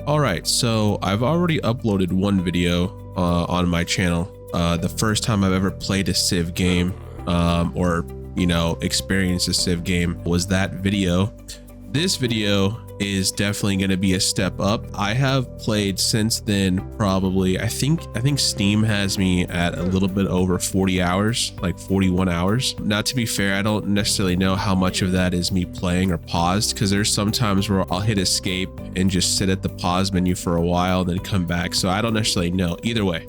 All right, so I've already uploaded one video on my channel. The first time I've ever played a Civ game, or experienced a Civ game, was that video. This video is definitely going to be a step up. I have played since then, probably. I think Steam has me at a little bit over 40 hours, like 41 hours. Now, to be fair, I don't necessarily know how much of that is me playing or paused, because there's some times where I'll hit escape and just sit at the pause menu for a while and then come back. So I don't necessarily know. Either way,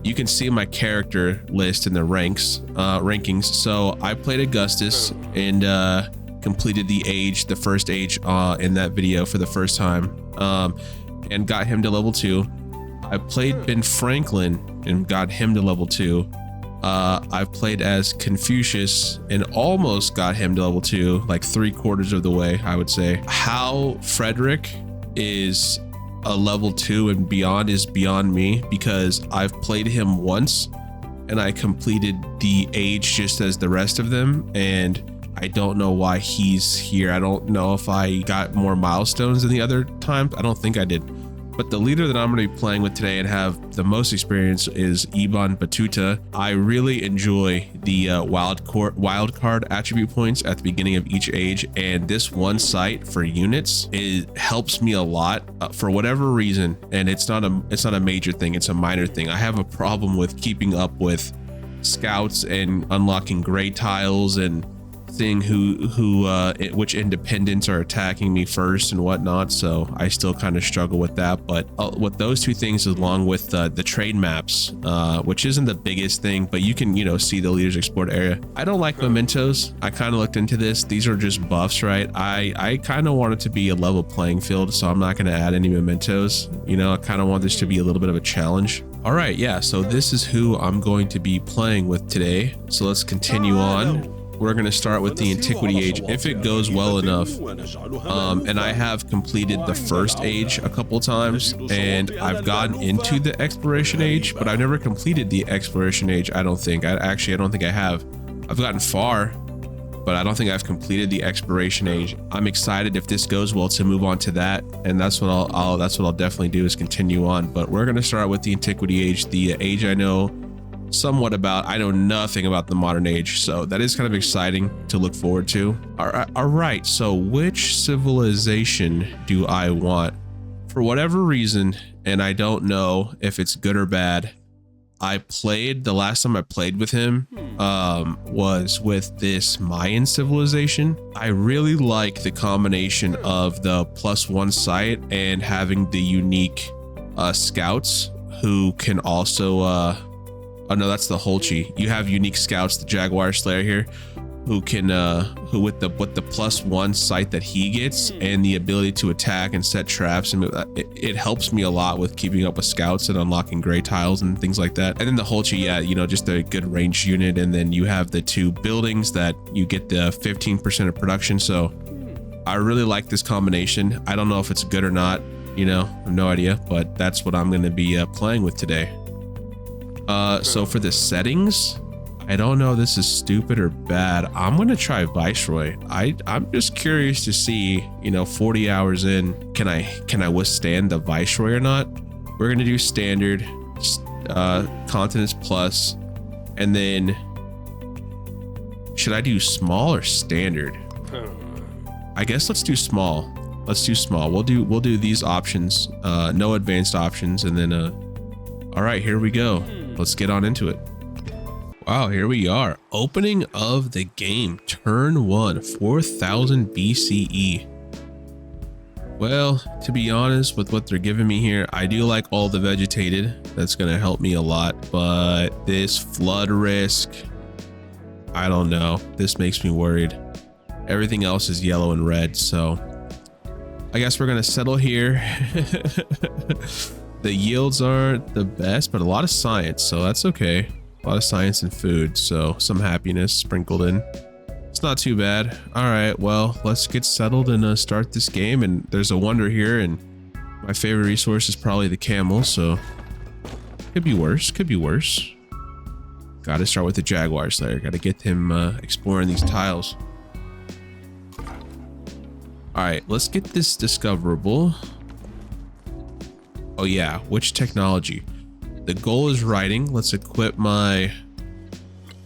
you can see my character list in the rankings. So I played Augustus and completed the first age in that video for the first time, and got him to level 2. I played Ben Franklin and got him to level 2. I've played as Confucius and almost got him to level 2, like 3/4 of the way, I would say. How Frederick is a level 2 and beyond is beyond me, because I've played him once and I completed the age just as the rest of them, and I don't know why he's here. I don't know if I got more milestones than the other times. I don't think I did. But the leader that I'm going to be playing with today and have the most experience is Ibn Battuta. I really enjoy the wild card attribute points at the beginning of each age, and this one site for units, it helps me a lot for whatever reason. And it's not a major thing. It's a minor thing. I have a problem with keeping up with scouts and unlocking gray tiles and seeing which independents are attacking me first and whatnot. So I still kind of struggle with that. But with those two things, along with the trade maps, which isn't the biggest thing, but you can see the leaders explored area. I don't like mementos. I kind of looked into this. These are just buffs, right? I kind of want it to be a level playing field, so I'm not going to add any mementos. I kind of want this to be a little bit of a challenge. All right, yeah, so this is who I'm going to be playing with today. So let's continue on. We're going to start with the Antiquity age, if it goes well enough. And I have completed the first age a couple times, and I've gotten into the exploration age, but I've never completed the exploration age. I don't think I don't think I have. I've gotten far, but I don't think I've completed the exploration age. I'm excited, if this goes well, to move on to that, and that's what I'll definitely do, is continue on. But we're going to start with the Antiquity age, the age I know somewhat about. I know nothing about the modern age, so that is kind of exciting to look forward to. All right, so which civilization do I want? For whatever reason, and I don't know if it's good or bad, the last time I played with him was with this Mayan civilization. I really like the combination of the +1 site and having the unique scouts who can also oh no, that's the Holchi. You have unique scouts, the Jaguar Slayer here, who can who with the +1 sight that he gets and the ability to attack and set traps, and it helps me a lot with keeping up with scouts and unlocking gray tiles and things like that. And then the Holchi, yeah, just a good ranged unit. And then you have the 2 buildings that you get the 15% of production. So I really like this combination. I don't know if it's good or not, I have no idea, but that's what I'm going to be playing with today. So for the settings, I don't know if this is stupid or bad. I'm going to try Viceroy. I'm just curious to see, 40 hours in, can I withstand the Viceroy or not? We're going to do standard, continents plus, and then should I do small or standard? I guess let's do small. Let's do small. We'll do these options, no advanced options, and then all right, here we go. Let's get on into it. Wow, here we are. Opening of the game, turn 1, 4000 BCE. Well, to be honest with what they're giving me here, I do like all the vegetated. That's going to help me a lot, but this flood risk, I don't know. This makes me worried. Everything else is yellow and red, so I guess we're going to settle here. The yields aren't the best, but a lot of science, so that's okay. A lot of science and food, so some happiness sprinkled in. It's not too bad. All right, well, let's get settled and start this game. And there's a wonder here, and my favorite resource is probably the camel, so could be worse, could be worse. Gotta start with the Jaguar Slayer. Gotta get him exploring these tiles. All right, let's get this discoverable. Oh yeah, which technology? The goal is writing. Let's equip my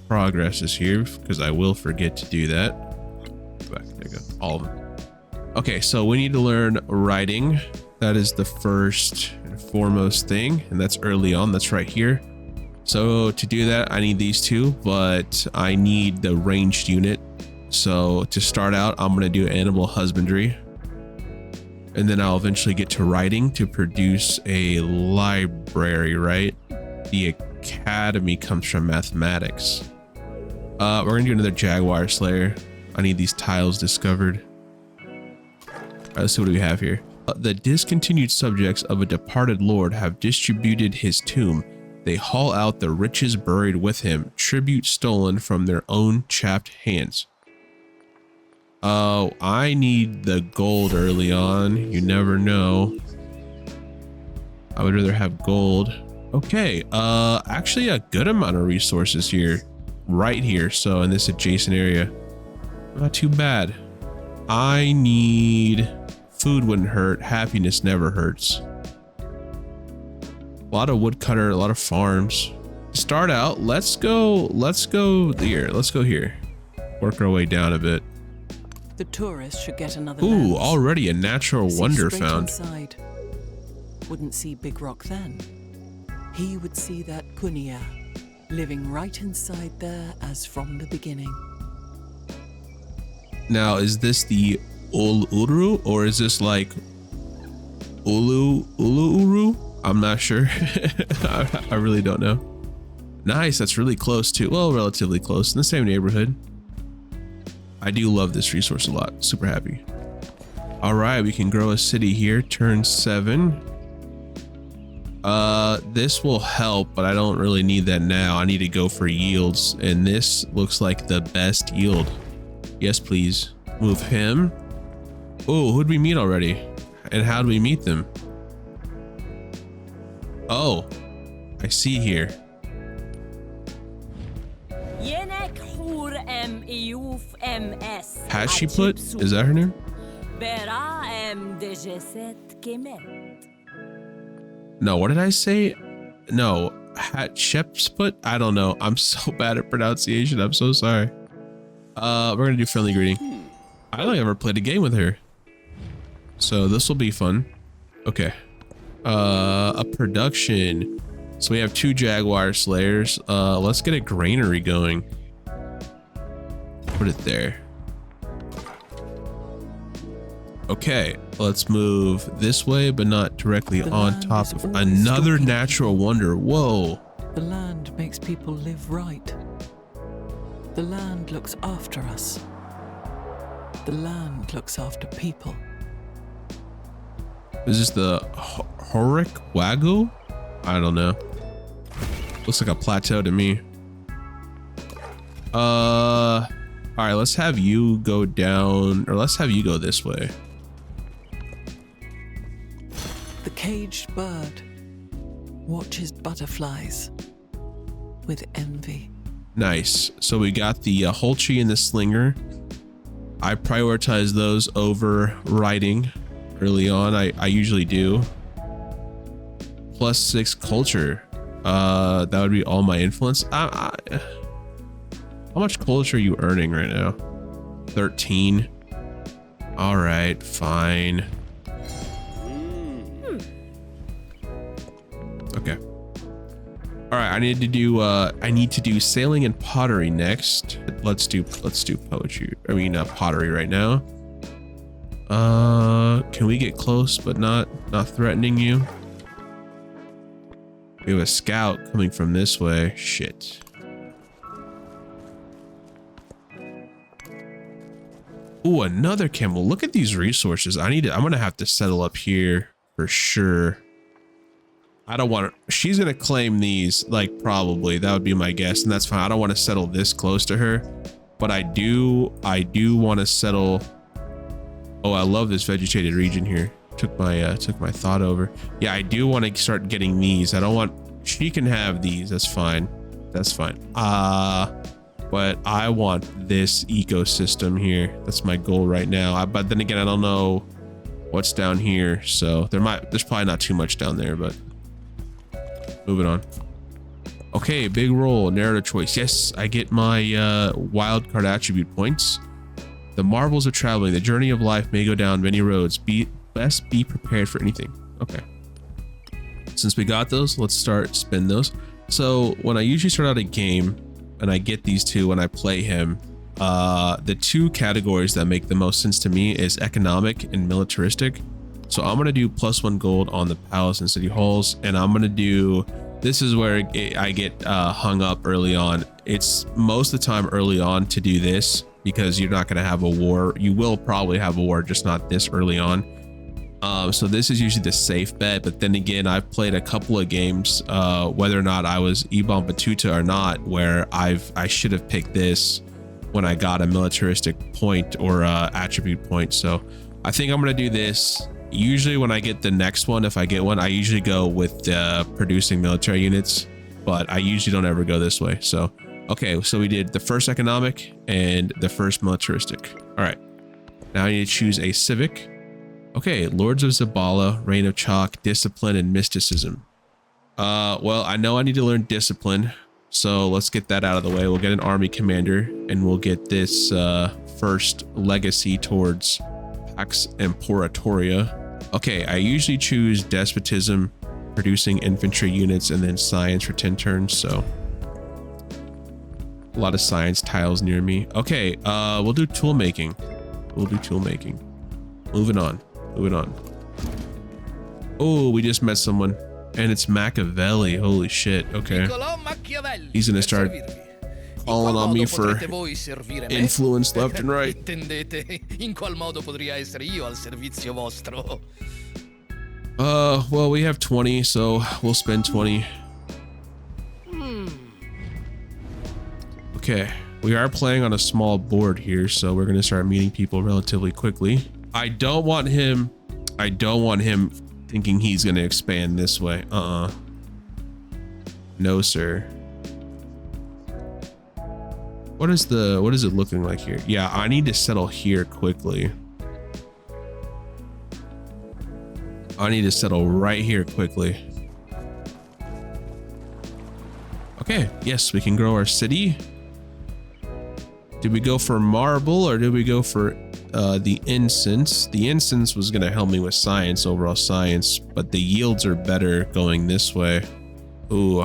progresses here because I will forget to do that. Go back, there you go, all of them. Okay, so we need to learn writing. That is the first and foremost thing, and that's early on. That's right here. So to do that, I need these two, but I need the ranged unit. So to start out, I'm going to do animal husbandry. And then I'll eventually get to writing to produce a library, right? The academy comes from mathematics. We're going to do another jaguar slayer. I need these tiles discovered. All right, let's see what we have here. The discontinued subjects of a departed lord have distributed his tomb. They haul out the riches buried with him, tribute stolen from their own chapped hands. Oh, I need the gold early on. You never know. I would rather have gold. Okay, actually a good amount of resources here. Right here, so in this adjacent area. Not too bad. I need... Food wouldn't hurt. Happiness never hurts. A lot of woodcutter, a lot of farms. Start out, let's go here. Let's go here. Work our way down a bit. The tourist should get another Ooh, lens. Already a natural wonder straight found. Inside. Wouldn't see Big Rock then. He would see that Kunia, living right inside there as from the beginning. Now, is this the Uluru or is this like Ulu? I'm not sure. I really don't know. Nice, that's really close to, well, relatively close in the same neighborhood. I do love this resource a lot. Super happy. All right, we can grow a city here. Turn 7. This will help, but I don't really need that now. I need to go for yields, and this looks like the best yield. Yes, please. Move him. Oh, who'd we meet already? And how'd we meet them? Oh, I see here. Has she put? Is that her name? No, what did I say? No, Hatshepsut? I don't know. I'm so bad at pronunciation. I'm so sorry. We're gonna do friendly greeting. I don't think I've ever played a game with her. So this will be fun. Okay. A production. So we have 2 jaguar slayers. Let's get a granary going. Put it there. Okay, let's move this way, but not directly on top of another natural wonder. Whoa. The land makes people live right. The land looks after us. The land looks after people. Is this the Horik Wagyu? I don't know. Looks like a plateau to me. All right, let's have you go down, or let's have you go this way. The caged bird watches butterflies with envy. Nice. So we got the Holchi and the Slinger. I prioritize those over riding early on. I usually do. +6 culture. That would be all my influence. How much culture are you earning right now? 13. All right, fine. Okay. All right, I need to do sailing and pottery next. Let's do poetry. I mean pottery right now. Can we get close but not threatening you? We have a scout coming from this way. Shit. Ooh, another camel. Look at these resources. I'm gonna have to settle up here for sure. I don't want to, she's gonna claim these, like, probably. That would be my guess, and that's fine. I don't want to settle this close to her, but I do want to settle. Oh, I love this vegetated region here. Took my thought over. Yeah, I do want to start getting these. I don't want, she can have these. That's fine. That's fine. But I want this ecosystem here. That's my goal right now. But then again, I don't know what's down here. So there's probably not too much down there, but moving on. Okay, big roll, narrative choice. Yes, I get my wild card attribute points. The marvels of traveling. The journey of life may go down many roads. Best be prepared for anything. Okay. Since we got those, let's start spin those. So when I usually start out a game and I get these two when I play him, the two categories that make the most sense to me is economic and militaristic. So I'm going to do +1 gold on the palace and city halls, and I'm going to do, this is where I get hung up early on. It's most of the time early on to do this because you're not going to have a war. You will probably have a war, just not this early on. So this is usually the safe bet, but then again, I've played a couple of games, whether or not I was Ibn Battuta or not, where I should have picked this when I got a militaristic point or attribute point. So I think I'm going to do this. Usually when I get the next one, if I get one, I usually go with producing military units, but I usually don't ever go this way. So, okay, so we did the first economic and the first militaristic. All right, now I need to choose a civic. Okay, Lords of Zabala, Reign of Chalk, Discipline, and Mysticism. Well, I know I need to learn Discipline, so let's get that out of the way. We'll get an army commander, and we'll get this first legacy towards Pax Imperatoria. Okay, I usually choose Despotism, producing infantry units, and then Science for 10 turns, so a lot of science tiles near me. Okay, we'll do tool making. We'll do tool making. Moving on. Moving on. Oh, we just met someone, and it's Machiavelli. Holy shit. Okay. He's gonna start calling on me for influence left and right. Well, we have 20, so we'll spend 20. Okay, we are playing on a small board here, so we're gonna start meeting people relatively quickly. I don't want him thinking he's gonna expand this way. No, sir. What is it looking like here? Yeah, I need to settle here quickly. I need to settle right here quickly. Okay, yes, we can grow our city. Did we go for marble or did we go for the incense? The incense was going to help me with science, overall science, but the yields are better going this way. Ooh,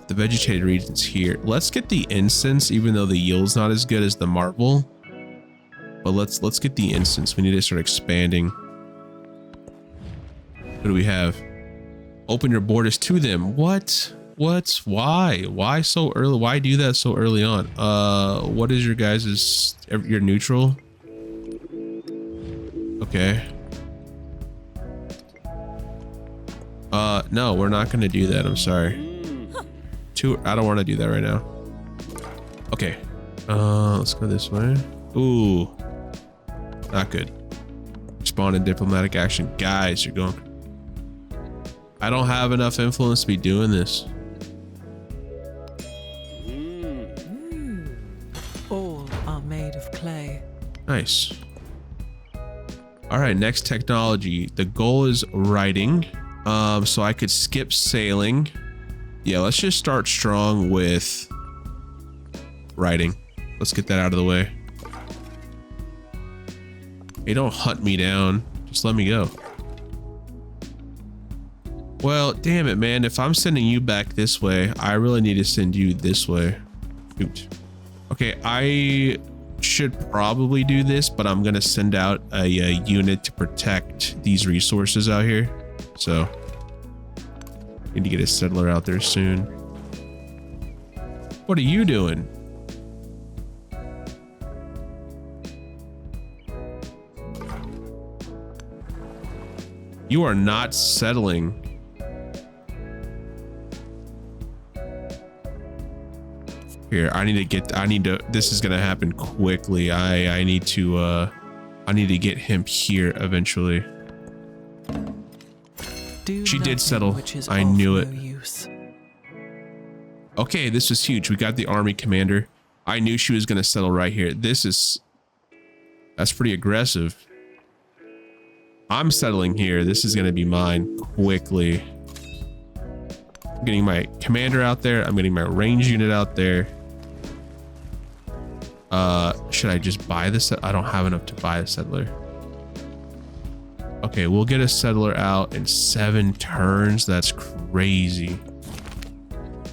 the vegetated region's here. Let's get the incense, even though the yield's not as good as the marble. But let's get the incense. We need to start expanding. What do we have? Open your borders to them. What? Why so early? Why do that so early on? What is your guys's, you're neutral? Okay. No, we're not gonna do that. I'm sorry. I don't want to do that right now. Okay. Let's go this way. Ooh. Not good. Respond in diplomatic action. Guys, you're going. I don't have enough influence to be doing this. All are made of clay. Nice. All right, next technology. The goal is writing. So I could skip sailing. Yeah, let's just start strong with writing. Let's get that out of the way. Hey, don't hunt me down. Just let me go. Well, damn it, man. If I'm sending you back this way, I really need to send you this way. Oops. Okay, I should probably do this, but I'm gonna send out a unit to protect these resources out here. So need to get a settler out there soon. What are you doing? You are not settling. Here, this is gonna happen quickly. I need to get him here eventually. She did settle. I knew it. Okay, this is huge. We got the army commander. I knew she was gonna settle right here. That's pretty aggressive. I'm settling here. This is going to be mine quickly. I'm getting my commander out there. I'm getting my range unit out there. Should I just buy this? I don't have enough to buy a settler. Okay, we'll get a settler out in 7 turns. That's crazy.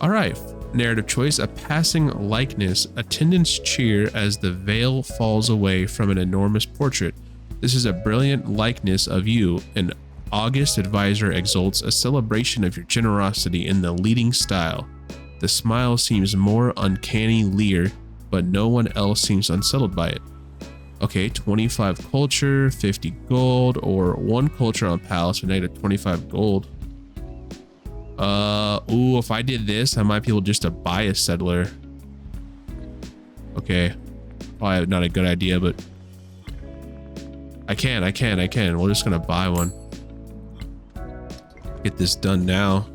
All right, narrative choice, a passing likeness. Attendants cheer as the veil falls away from an enormous portrait. This is a brilliant likeness of you. An august advisor exults, a celebration of your generosity in the leading style. The smile seems more uncanny leer, but no one else seems unsettled by it. Okay, 25 culture, 50 gold, or 1 culture on palace for negative 25 gold. Ooh, if I did this, I might be able just to buy a settler. Okay, probably not a good idea, but I can. We're just gonna buy one. Get this done now.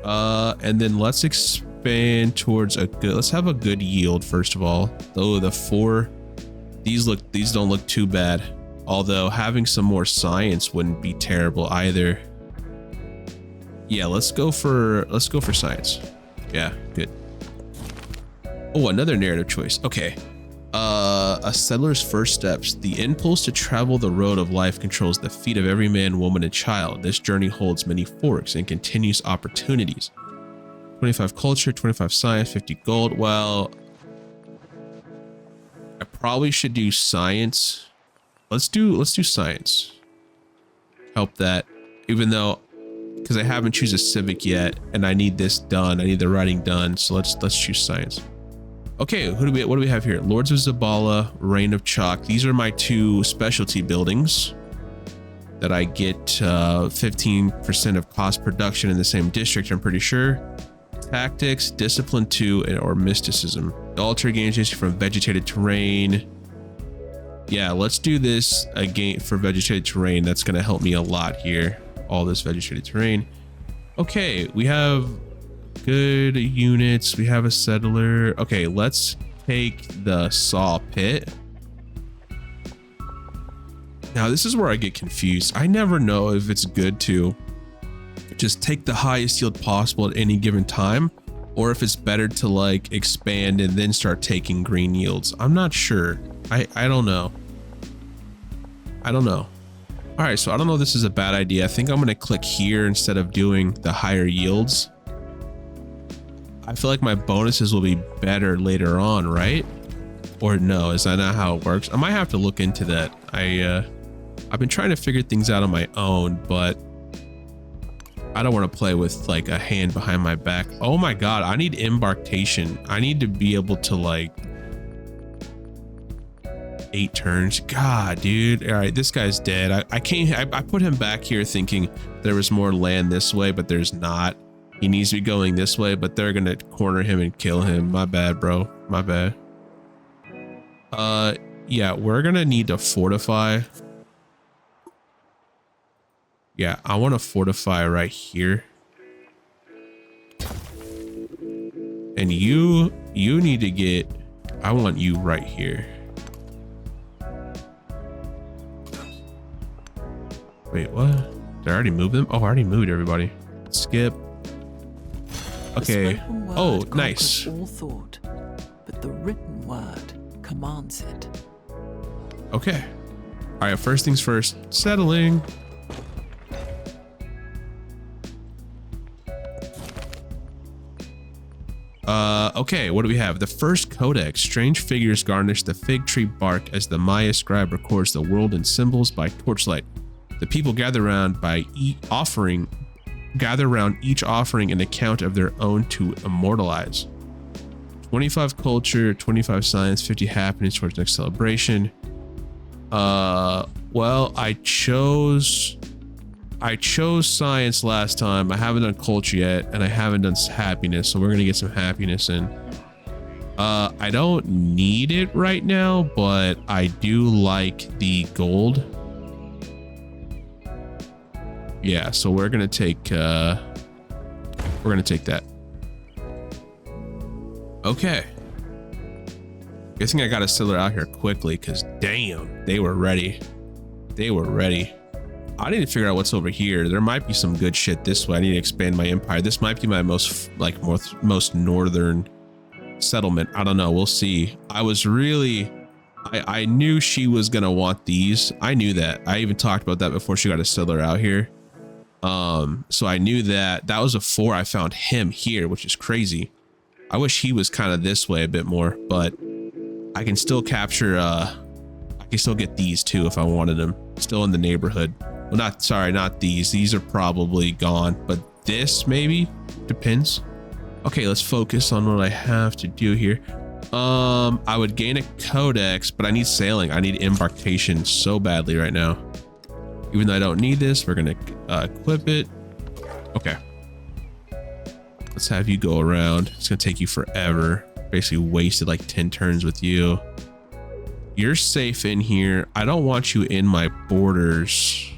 And then let's expand towards a good, let's have a good yield first of all. Though the 4, these don't look too bad. Although having some more science wouldn't be terrible either. Yeah, let's go for science. Yeah, good. Oh, another narrative choice. Okay. A settler's first steps. The impulse to travel the road of life controls the feet of every man, woman, and child. This journey holds many forks and continuous opportunities. 25 culture, 25 science, 50 gold. Well, I probably should do science. Let's do science. Help that, even though, because I haven't choose a civic yet, and I need this done. I need the writing done. So let's choose science. Okay, what do we have here? Lords of Zabala, Reign of Chalk. These are my 2 specialty buildings that I get 15% of cost production in the same district, I'm pretty sure. Tactics, Discipline 2, or Mysticism. The altar gains you from vegetated terrain. Yeah, let's do this again for vegetated terrain. That's going to help me a lot here. All this vegetated terrain. Okay, we have good units. We have a settler. Okay, let's take the saw pit. Now, this is where I get confused. I never know if it's good to just take the highest yield possible at any given time, or if it's better to like expand and then start taking green yields. I'm not sure. I don't know. All right, so I don't know if this is a bad idea. I think I'm going to click here instead of doing the higher yields. I feel like my bonuses will be better later on, right? Or no, is that not how it works? I might have to look into that. I've been trying to figure things out on my own, but I don't want to play with like a hand behind my back. Oh my God, I need embarkation. I need to be able to like 8 turns. God, dude. All right, this guy's dead. I put him back here thinking there was more land this way, but there's not. He needs to be going this way, but they're gonna corner him and kill him. My bad, bro. My bad. Yeah, we're gonna need to fortify. Yeah, I want to fortify right here. And you need to get, I want you right here. Wait, what? Did I already move them? Oh, I already moved everybody. Skip. Okay. Oh, nice. All thought, but the written word commands it. Okay. All right, first things first, settling. Okay, what do we have? The first codex. Strange figures garnish the fig tree bark as the Maya scribe records the world in symbols by torchlight. The people gather around each offering an account of their own to immortalize. 25 culture, 25 science, 50 happiness towards next celebration. Well, I chose science last time. I haven't done culture yet, and I haven't done happiness, so we're gonna get some happiness in. I don't need it right now, but I do like the gold. Yeah, so we're gonna take that. Okay. Guessing I gotta sell it out here quickly, because damn, they were ready. They were ready. I need to figure out what's over here. There might be some good shit this way. I need to expand my empire. This might be my most northern settlement. I don't know. We'll see. I knew she was gonna want these. I knew that. I even talked about that before she got a settler out here. So I knew that. That was before I found him here, which is crazy. I wish he was kind of this way a bit more, but I can still capture, I can still get these too if I wanted them. Still in the neighborhood. Well, not these. These are probably gone, but this maybe? Depends. Okay, let's focus on what I have to do here. I would gain a codex, but I need sailing. I need embarkation so badly right now. Even though I don't need this, we're gonna equip it. Okay. Let's have you go around. It's gonna take you forever. Basically wasted like 10 turns with you. You're safe in here. I don't want you in my borders.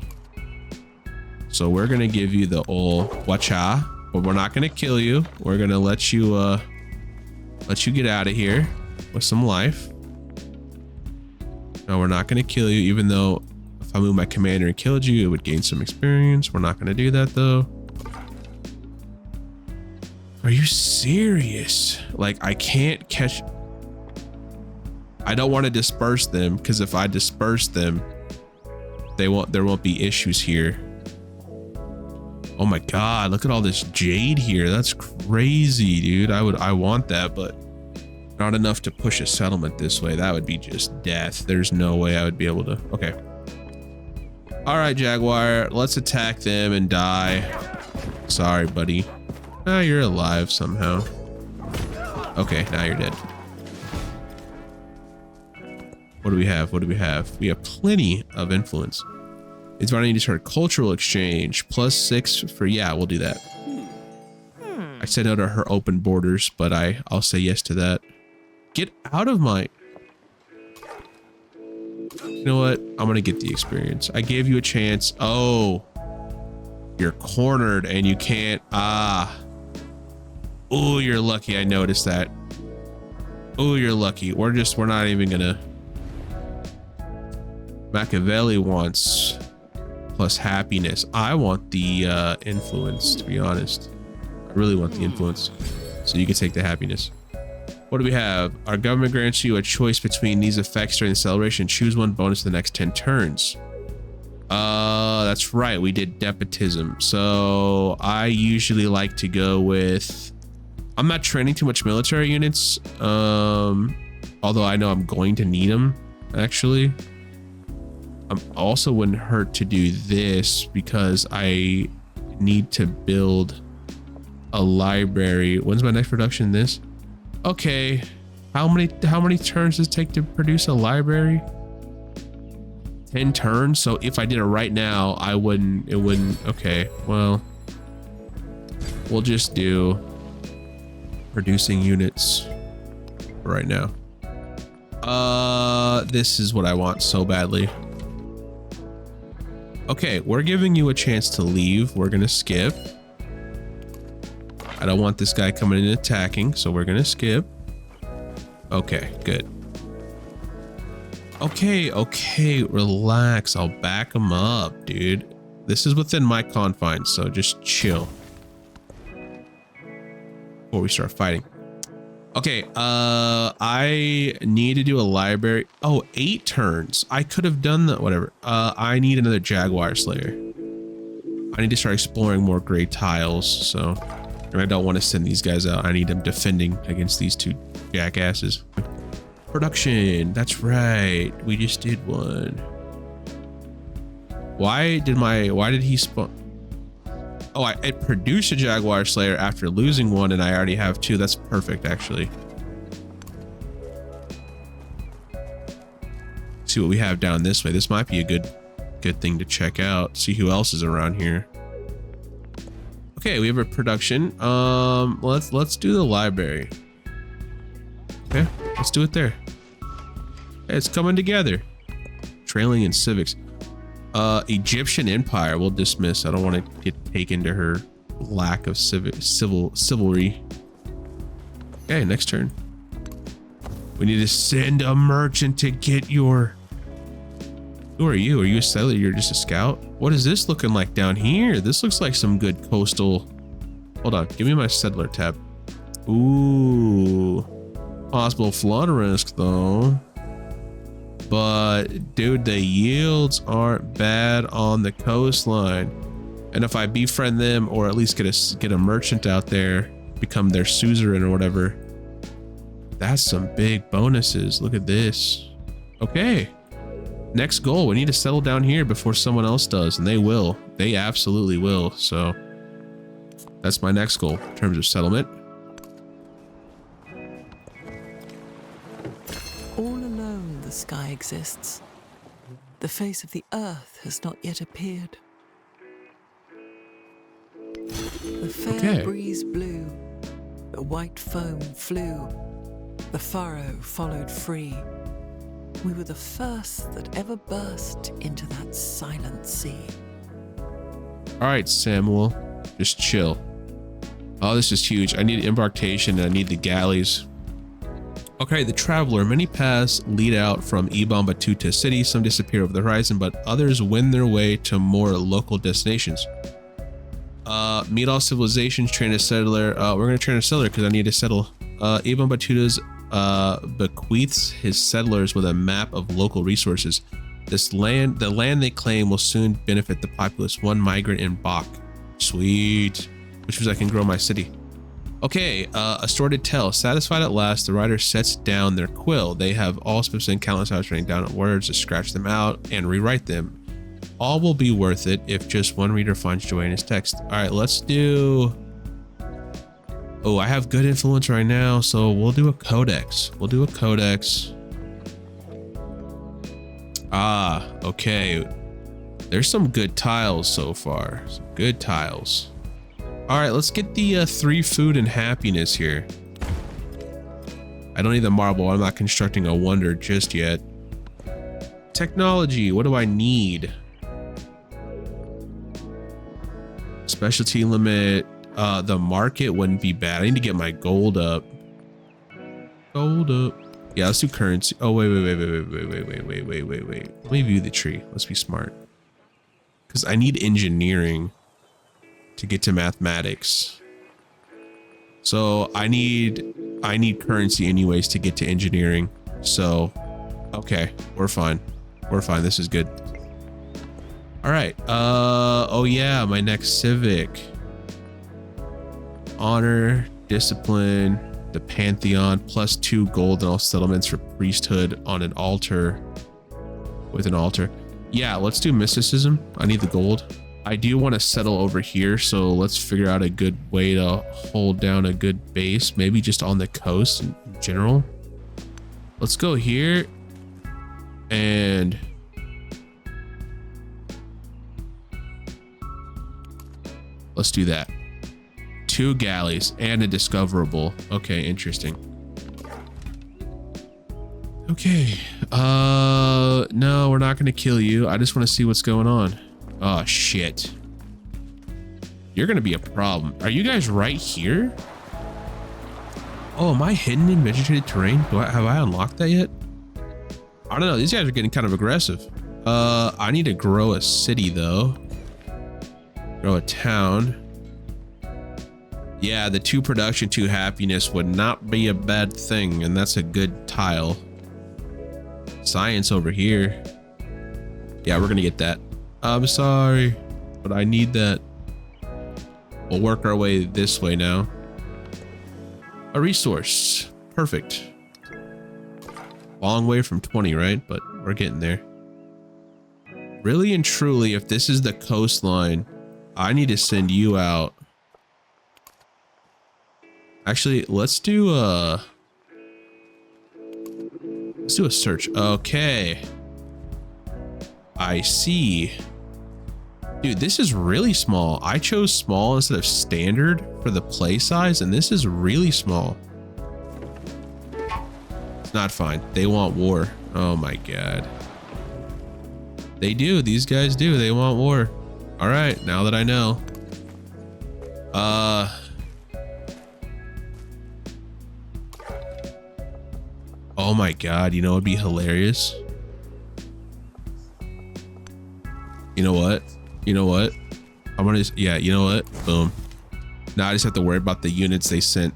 So we're gonna give you the old wacha, but we're not gonna kill you. We're gonna let you get out of here with some life. No, we're not gonna kill you, even though if I move my commander and killed you, it would gain some experience. We're not gonna do that though. Are you serious? Like, I can't catch. I don't want to disperse them, because if I disperse them, there won't be issues here. Oh my god, look at all this jade here. That's crazy, dude. I want that, but not enough to push a settlement this way. That would be just death. There's no way I would be able to. Okay. All right, Jaguar, let's attack them and die. Sorry, buddy. Now you're alive somehow. Okay, now you're dead. What do we have? What do we have? We have plenty of influence. It's running to start cultural exchange. +6 for, yeah, we'll do that. I said no to her open borders, but I'll say yes to that. Get out of my... You know what? I'm gonna get the experience. I gave you a chance. Oh, you're cornered and you can't. Oh, you're lucky. I noticed that. Oh, you're lucky. We're not even gonna. Machiavelli wants plus happiness. I want the influence, to be honest. I really want the influence. So you can take the happiness. What do we have? Our government grants you a choice between these effects during the celebration. Choose one bonus the next 10 turns. That's right. We did despotism. So I usually like to go with... I'm not training too much military units. Although I know I'm going to need them, actually. Also wouldn't hurt to do this because I need to build a library. When's my next production? This? Okay. How many turns does it take to produce a library? 10 turns. So if I did it right now, it wouldn't. Okay. Well, we'll just do producing units right now. This is what I want so badly. Okay, we're giving you a chance to leave. We're gonna skip. I don't want this guy coming in and attacking, so we're gonna skip. Okay, good. Okay, relax. I'll back him up, dude. This is within my confines, so just chill before we start fighting. Okay, I need to do a library. Oh, 8 turns. I could have done that, whatever. I need another Jaguar Slayer. I need to start exploring more gray tiles, so... And I don't want to send these guys out. I need them defending against these 2 jackasses. Production, that's right. We just did one. Why did he spawn? Oh, it produced a Jaguar Slayer after losing one, and I already have 2. That's perfect, actually. See what we have down this way. This might be a good thing to check out. See who else is around here. Okay, we have a production. Let's do the library. Okay, let's do it there. Hey, it's coming together. Trailing in civics. Egyptian Empire, we'll dismiss. I don't want to get taken to her lack of civilry. Okay, next turn. We need to send a merchant to get your Who are you? Are you a settler? You're just a scout? What is this looking like down here? This looks like some good coastal. Hold on. Give me my settler tab. Ooh. Possible flood risk though. But dude, the yields aren't bad on the coastline. And if I befriend them, or at least get a merchant out there, become their suzerain or whatever, that's some big bonuses. Look at this. Okay. Next goal, we need to settle down here before someone else does, and they will. They absolutely will. So that's my next goal in terms of settlement. All alone the sky exists. The face of the earth has not yet appeared. The fair breeze blew, the white foam flew, the furrow followed free. We were the first that ever burst into that silent sea. All right, Samuel, just chill. Oh, this is huge. I need embarkation and I need the galleys. Okay, the traveler. Many paths lead out from Ibn Battuta city. Some disappear over the horizon, but others win their way to more local destinations. Meet all civilizations, train a settler. We're gonna train a settler because I need to settle. Ibn Battuta's bequeaths his settlers with a map of local resources. The land they claim will soon benefit the populace. One migrant in Bach. Sweet. Which means I can grow my city. Okay, a sordid tale. Satisfied at last, the writer sets down their quill. They have all specific and countless hours writing down words to scratch them out and rewrite them. All will be worth it if just one reader finds joy in his text. All right, let's do... Oh, I have good influence right now, so we'll do a codex. We'll do a codex. Ah, okay. There's some good tiles so far. Some good tiles. All right, let's get the 3 food and happiness here. I don't need the marble. I'm not constructing a wonder just yet. Technology, what do I need? Specialty limit. The market wouldn't be bad. I need to get my gold up. Gold up. Yeah, let's do currency. Oh, wait. Let me view the tree. Let's be smart. Because I need engineering to get to mathematics. So I need currency anyways to get to engineering. So, okay, we're fine. We're fine. This is good. All right. Oh yeah, my next civic. Honor, discipline, the Pantheon, +2 gold and all settlements for priesthood on an altar. With an altar. Yeah, let's do mysticism. I need the gold. I do want to settle over here, so let's figure out a good way to hold down a good base. Maybe just on the coast in general. Let's go here. And... let's do that. 2 galleys and a discoverable. Okay, interesting. Okay. No, we're not going to kill you. I just want to see what's going on. Oh, shit. You're going to be a problem. Are you guys right here? Oh, am I hidden in vegetated terrain? Have I unlocked that yet? I don't know. These guys are getting kind of aggressive. I need to grow a city, though. Grow a town. Yeah, the 2 production, 2 happiness would not be a bad thing, and that's a good tile. Science over here. Yeah, we're gonna get that. I'm sorry, but I need that. We'll work our way this way now. A resource. Perfect. Long way from 20, right? But we're getting there. Really and truly, if this is the coastline, I need to send you out. Actually, let's do a search. Okay. I see. Dude, this is really small. I chose small instead of standard for the play size, and this is really small. It's not fine. They want war. Oh my god. They do. These guys do. They want war. All right, now that I know. Oh my god, you know what'd be hilarious? You know what? You know what? I'm gonna just, yeah, you know what? Boom. Now I just have to worry about the units they sent.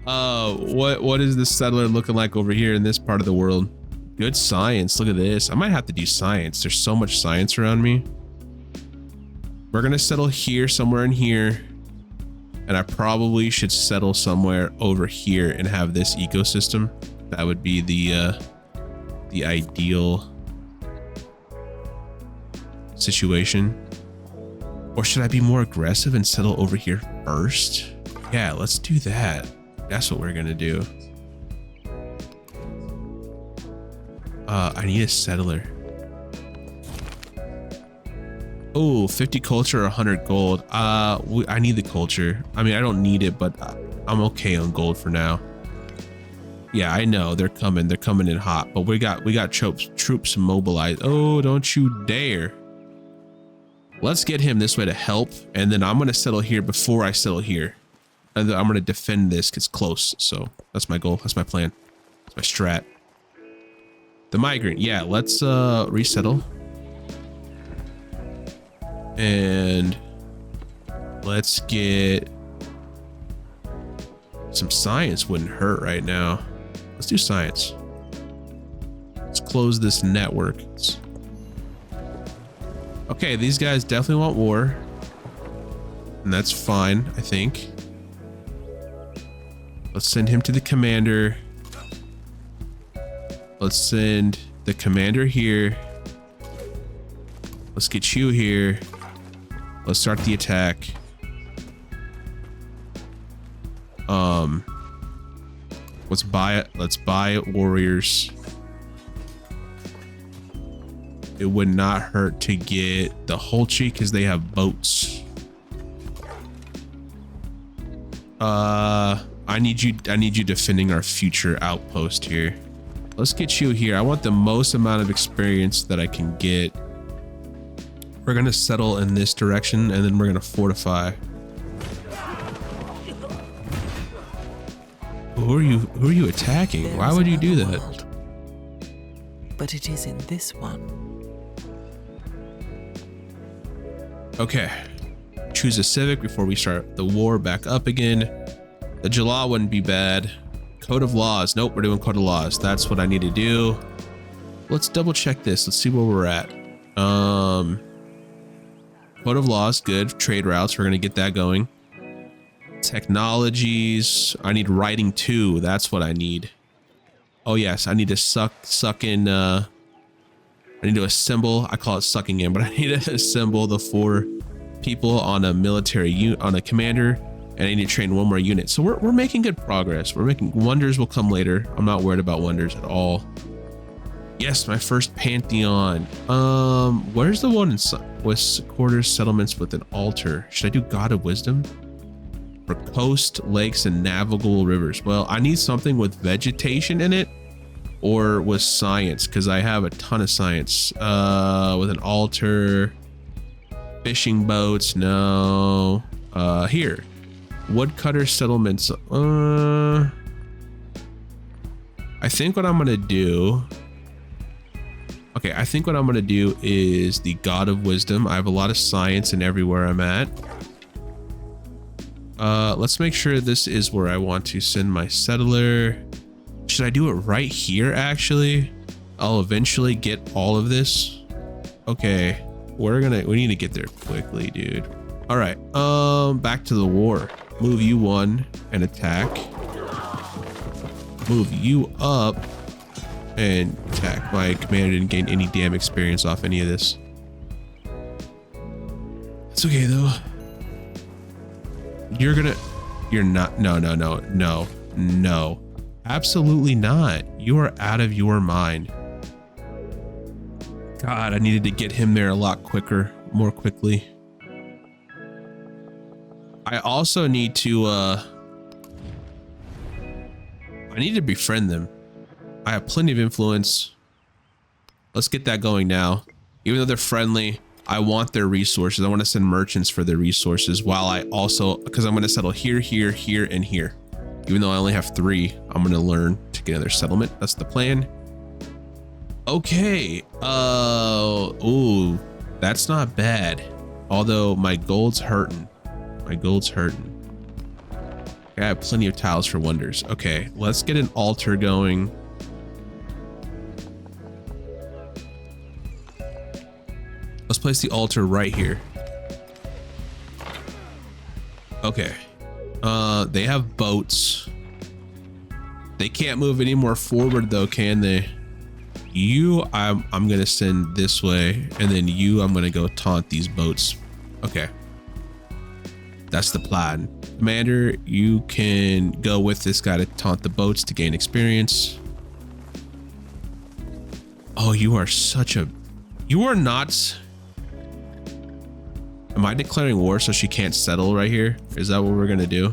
What is the settler looking like over here in this part of the world? Good science. Look at this. I might have to do science. There's so much science around me. We're gonna settle here, somewhere in here. And I probably should settle somewhere over here and have this ecosystem. That would be the ideal situation. Or should I be more aggressive and settle over here first? Yeah, let's do that. That's what we're gonna do. I need a settler. Oh, 50 culture or 100 gold. I need the culture. I mean, I don't need it, but I'm okay on gold for now. Yeah, I know they're coming. They're coming in hot, but we got troops mobilized. Oh, don't you dare. Let's get him this way to help, and then I'm gonna settle here before I settle here. And then I'm gonna defend this because it's close. So that's my goal. That's my plan. That's my strat. The migrant. Yeah, let's resettle. And let's get some science. Wouldn't hurt right now. Let's do science. Let's close this network. Okay, these guys definitely want war. And that's fine, I think. Let's send him to the commander. Let's send the commander here. Let's get you here. Let's start the attack. Let's buy it. Let's buy warriors. It would not hurt to get the Holchi because they have boats. I need you defending our future outpost here. Let's get you here. I want the most amount of experience that I can get. We're gonna settle in this direction and then we're gonna fortify. Who are you attacking? Why would you do that? World, but it is in this one. Okay. Choose a civic before we start the war back up again. The Jalaa wouldn't be bad. Code of laws. Nope, we're doing code of laws. That's what I need to do. Let's double check this. Let's see where we're at. Code of laws, good. Trade routes, we're gonna get that going. Technologies, I need writing too. That's what I need. Oh yes, I need to suck in. I need to assemble. I call it sucking in, but I need to assemble the 4 people on a military unit, on a commander, and I need to train 1 more unit. So we're making good progress. We're making wonders. Will come later. I'm not worried about wonders at all. Yes, my first pantheon. Where's the one in with quarters settlements with an altar? Should I do God of Wisdom? For coast, lakes, and navigable rivers. Well, I need something with vegetation in it or with science because I have a ton of science. With an altar, fishing boats, no. Here, woodcutter settlements. I think what I'm gonna do. Okay, I think what I'm gonna do is the God of Wisdom. I have a lot of science in everywhere I'm at. Let's make sure this is where I want to send my settler. Should I do it right here, actually? I'll eventually get all of this. Okay, we need to get there quickly, dude. All right, back to the war. Move you 1 and attack. Move you up and attack. My commander didn't gain any damn experience off any of this. It's okay though. You're not, no, absolutely not. You are out of your mind. God, I needed to get him there a lot quicker, more quickly. I also need to, I need to befriend them. I have plenty of influence. Let's get that going now. Even though they're friendly, I want their resources. I want to send merchants for their resources while I also, because I'm going to settle here, here, here, and here. Even though I only have 3, I'm going to learn to get another settlement. That's the plan. Okay. Ooh, that's not bad. Although my gold's hurting. My gold's hurting. I have plenty of tiles for wonders. Okay, let's get an altar going. Let's place the altar right here. Okay. They have boats. They can't move any more forward though, can they? You, I'm gonna send this way, and then you, I'm gonna go taunt these boats. Okay. That's the plan. Commander, you can go with this guy to taunt the boats to gain experience. Oh, you are such a... You are not... Am I declaring war so she can't settle right here? Is that what we're gonna do?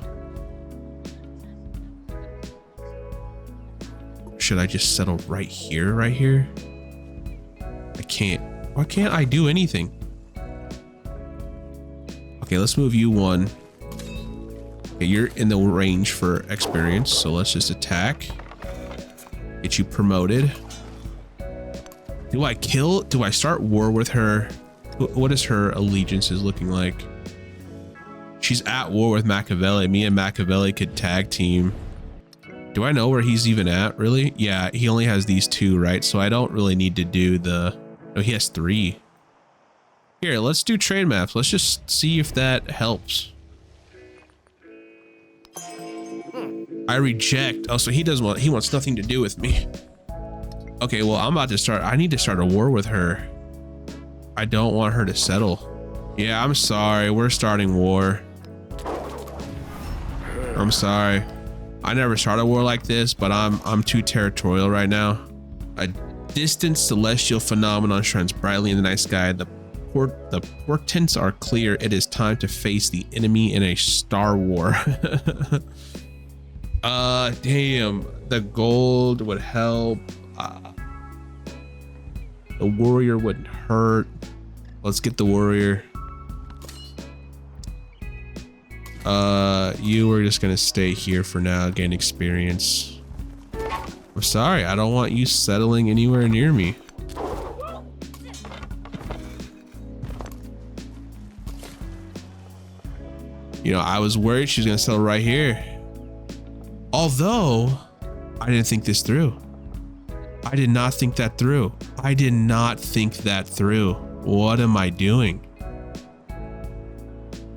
Should I just settle right here, right here? I can't. Why can't I do anything? Okay, let's move you one. Okay, you're in the range for experience, so let's just attack. Get you promoted. Do I kill? Do I start war with her? What is her allegiances looking like? She's at war with Machiavelli. Me and Machiavelli could tag team. Do I know where he's even at, really? Yeah, he only has these two, right? So I don't really need to do the... No, he has 3. Here, let's do trade maps. Let's just see if that helps. I reject. Oh, so he doesn't want... He wants nothing to do with me. Okay, well, I'm about to start... I need to start a war with her. I don't want her to settle. Yeah, I'm sorry. We're starting war. I'm sorry. I never started a war like this, but I'm too territorial right now. A distant celestial phenomenon shines brightly in the night sky. The portents are clear. It is time to face the enemy in a star war. Damn. The gold would help. The warrior wouldn't hurt. Let's get the warrior. You are just gonna stay here for now, gain experience. I'm sorry, I don't want you settling anywhere near me. You know, I was worried she was gonna settle right here. Although, I didn't think this through. I did not think that through. I did not think that through. What am I doing?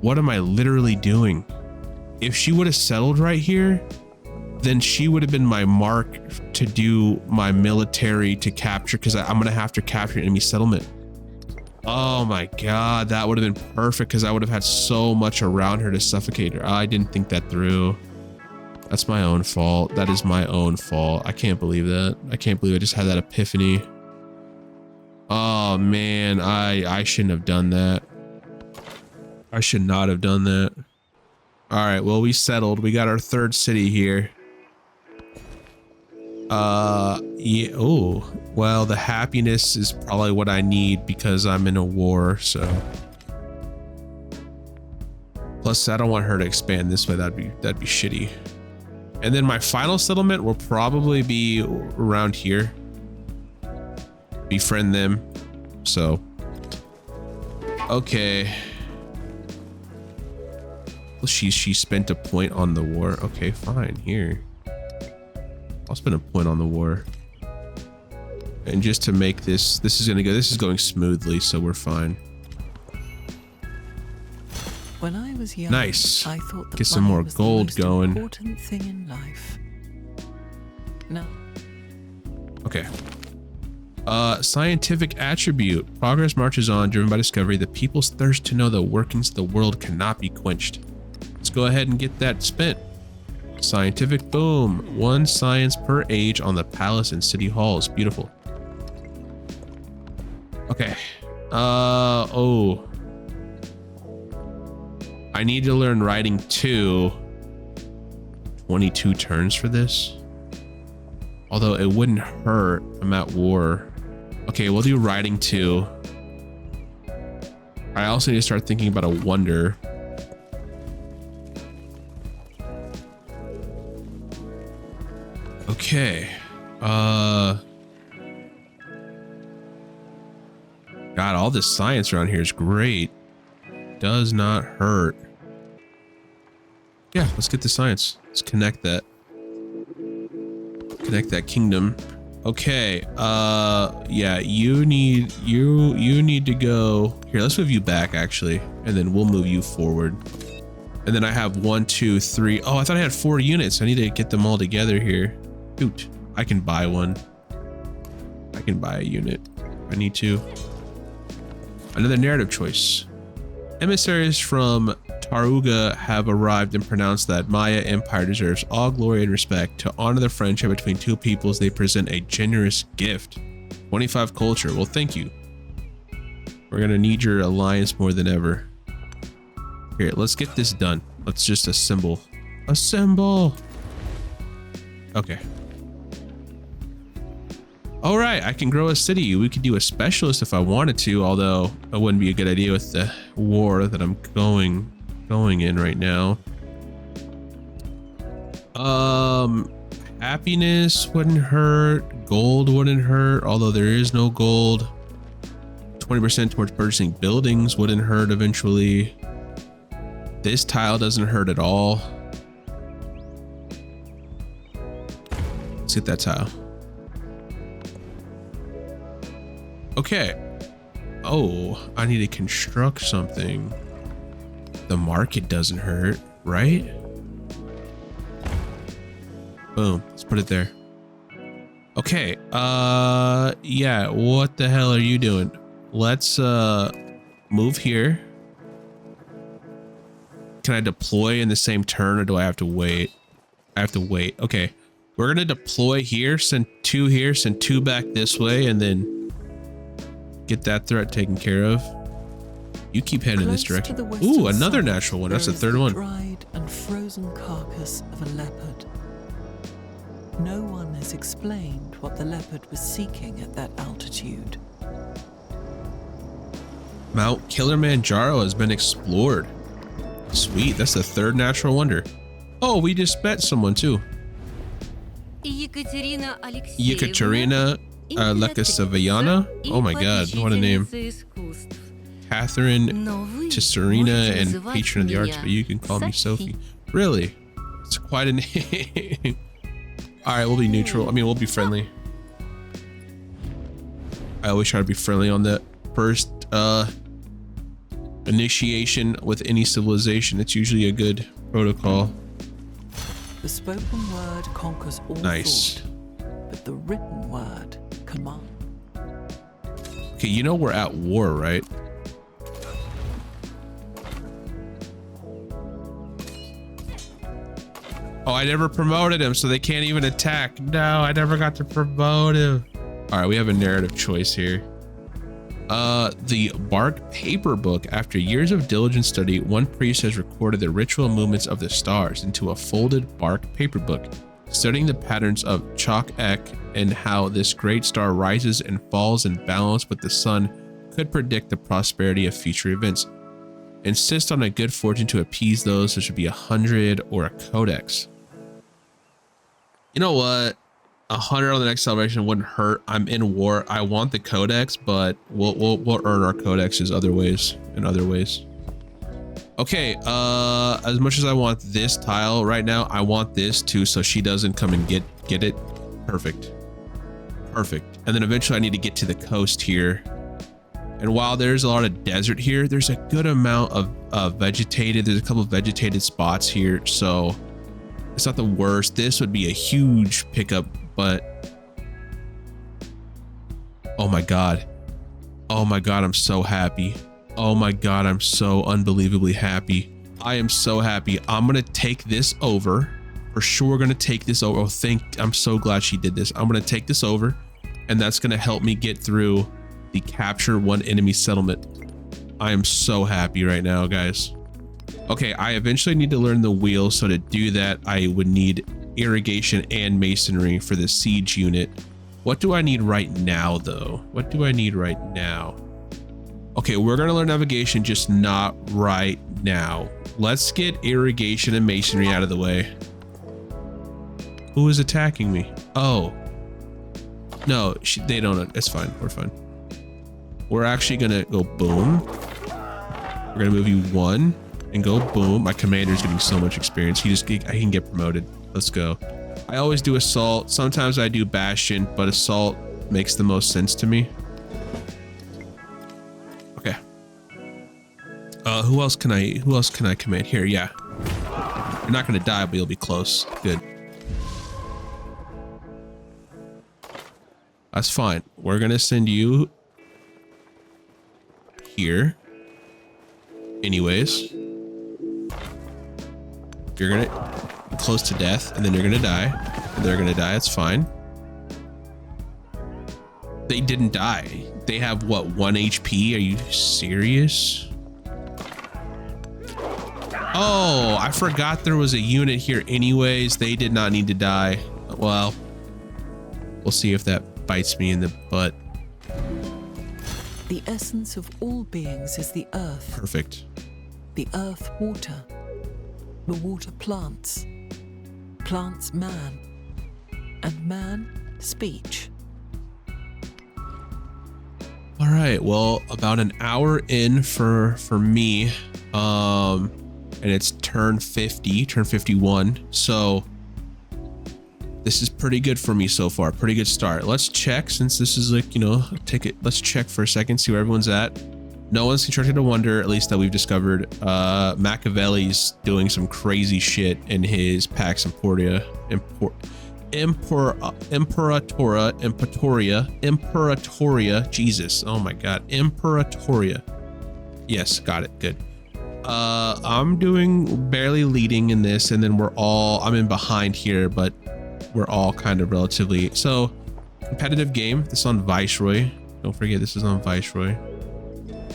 What am I literally doing? If she would have settled right here, then she would have been my mark to do my military to capture, because I'm going to have to capture enemy settlement. Oh my God, that would have been perfect, because I would have had so much around her to suffocate her. I didn't think that through. That's my own fault. That is my own fault. I can't believe that. I can't believe I just had that epiphany. Oh man, I shouldn't have done that. I should not have done that. All right, well, we settled. We got our 3rd city here. Yeah. Oh, well, the happiness is probably what I need because I'm in a war, so. Plus, I don't want her to expand this way. That'd be shitty. And then my final settlement will probably be around here. Befriend them. So. Okay. Well, she spent a point on the war. Okay, fine. Here. I'll spend a point on the war. And just to make this is going smoothly, so we're fine. When I was young, nice. I thought that get some more gold the most going. Important thing in life. No. Okay. Scientific attribute. Progress marches on, driven by discovery. The people's thirst to know the workings of the world cannot be quenched. Let's go ahead and get that spent. Scientific, boom. 1 science per age on the palace and city halls. Beautiful. Okay. Oh. I need to learn writing 2. 22 turns for this. Although it wouldn't hurt. I'm at war. Okay, we'll do writing 2. I also need to start thinking about a wonder. Okay. God, all this science around here is great. Does not hurt. Yeah, let's get the science. Let's connect that. Connect that kingdom. Okay, yeah, you need to go here. Let's move you back actually, and then we'll move you forward. And then I have 1, 2, 3. Oh, I thought I had 4 units. I need to get them all together here. Shoot, I can buy one. I can buy a unit. I need to. Another narrative choice. Emissaries from Taruga have arrived and pronounced that Maya Empire deserves all glory and respect. To honor the friendship between two peoples, they present a generous gift. 25 culture. Well, thank you. We're gonna need your alliance more than ever. Here, let's get this done. Let's just assemble. Assemble! Okay. All right, I can grow a city. We could do a specialist if I wanted to, although it wouldn't be a good idea with the war that I'm going in right now. Happiness wouldn't hurt. Gold wouldn't hurt, although there is no gold. 20% towards purchasing buildings wouldn't hurt eventually. This tile doesn't hurt at all. Let's get that tile. Okay. Oh, I need to construct something. The market doesn't hurt, right? Boom. Let's put it there. Okay. Yeah. What the hell are you doing? Let's move here. Can I deploy in the same turn, or do I have to wait? I have to wait. Okay. We're gonna deploy here, send 2 here, send 2 back this way, and then get that threat taken care of. You keep heading in this direction. Ooh, another natural one. That's the 3rd one. Dried and frozen carcass of a leopard. No one has explained what the leopard was seeking at that altitude. Mount Kilimanjaro has been explored. Sweet, that's the 3rd natural wonder. Oh, we just met someone too. Yekaterina Alekseevna. Oh my god, what a name. Catherine Tisserina and patron of the arts, but you can call me Sophie. Really? It's quite a name. Alright, we'll be neutral. I mean, we'll be friendly. I always try to be friendly on that first initiation with any civilization. It's usually a good protocol. The spoken word conquers all nice. Thought, but the written word commands. Okay, you know we're at war, right? Oh, I never promoted him, so they can't even attack. No, I never got to promote him. All right, we have a narrative choice here. The bark paper book. After years of diligent study, one priest has recorded the ritual movements of the stars into a folded bark paper book, studying the patterns of Chak-Ek and how this great star rises and falls in balance with the sun could predict the prosperity of future events. Insist on a good fortune to appease those who should be 100 or a codex. You know what? 100 on the next celebration wouldn't hurt. I'm in war. I want the codex, but we'll earn our codexes other ways. Okay, as much as I want this tile right now, I want this too, so she doesn't come and get it. Perfect. And then eventually I need to get to the coast here. And while there's a lot of desert here, there's a good amount of vegetated. There's a couple of vegetated spots here, so it's not the worst. This would be a huge pickup, but oh my god, I'm so happy. Oh my god, I'm so unbelievably happy. I am so happy. I'm gonna take this over for sure. We're gonna take this over. Oh, I'm so glad she did this. I'm gonna take this over, and that's gonna help me get through the capture one enemy settlement. I am so happy right now, guys. Okay, I eventually need to learn the wheel, so to do that I would need irrigation and masonry for the siege unit. What do I need right now though? Okay, we're gonna learn navigation, just not right now. Let's get irrigation and masonry out of the way. Who is attacking me? Oh no, they don't. It's fine, we're fine. we're actually gonna go boom. We're gonna move you 1 and go boom. My commander's getting so much experience. He can get promoted. Let's go. I always do assault. Sometimes I do bastion, but assault makes the most sense to me. Okay. Who else can I command here? Yeah. You're not gonna die, but you'll be close. Good. That's fine. We're gonna send you here. Anyways. You're gonna be close to death, and then you're gonna die. And they're gonna die, it's fine. They didn't die. They have what, 1 HP? Are you serious? Oh, I forgot there was a unit here anyways. They did not need to die. Well, we'll see if that bites me in the butt. The essence of all beings is the earth. Perfect. The earth water. The water plants. Plants man. And man speech. All right, well, about an hour in for me. And it's turn 51. So this is pretty good for me so far. Pretty good start. Let's check, since this is like, you know, let's check for a second, see where everyone's at. No one's constructed a wonder, at least that we've discovered. Machiavelli's doing some crazy shit in his Pax Imperatoria. Jesus, oh my god, Imperatoria. Yes, got it, good. I'm doing barely leading in this, and then I'm in behind here, but we're all kind of relatively, so competitive game. This is on Viceroy. Don't forget this is on Viceroy,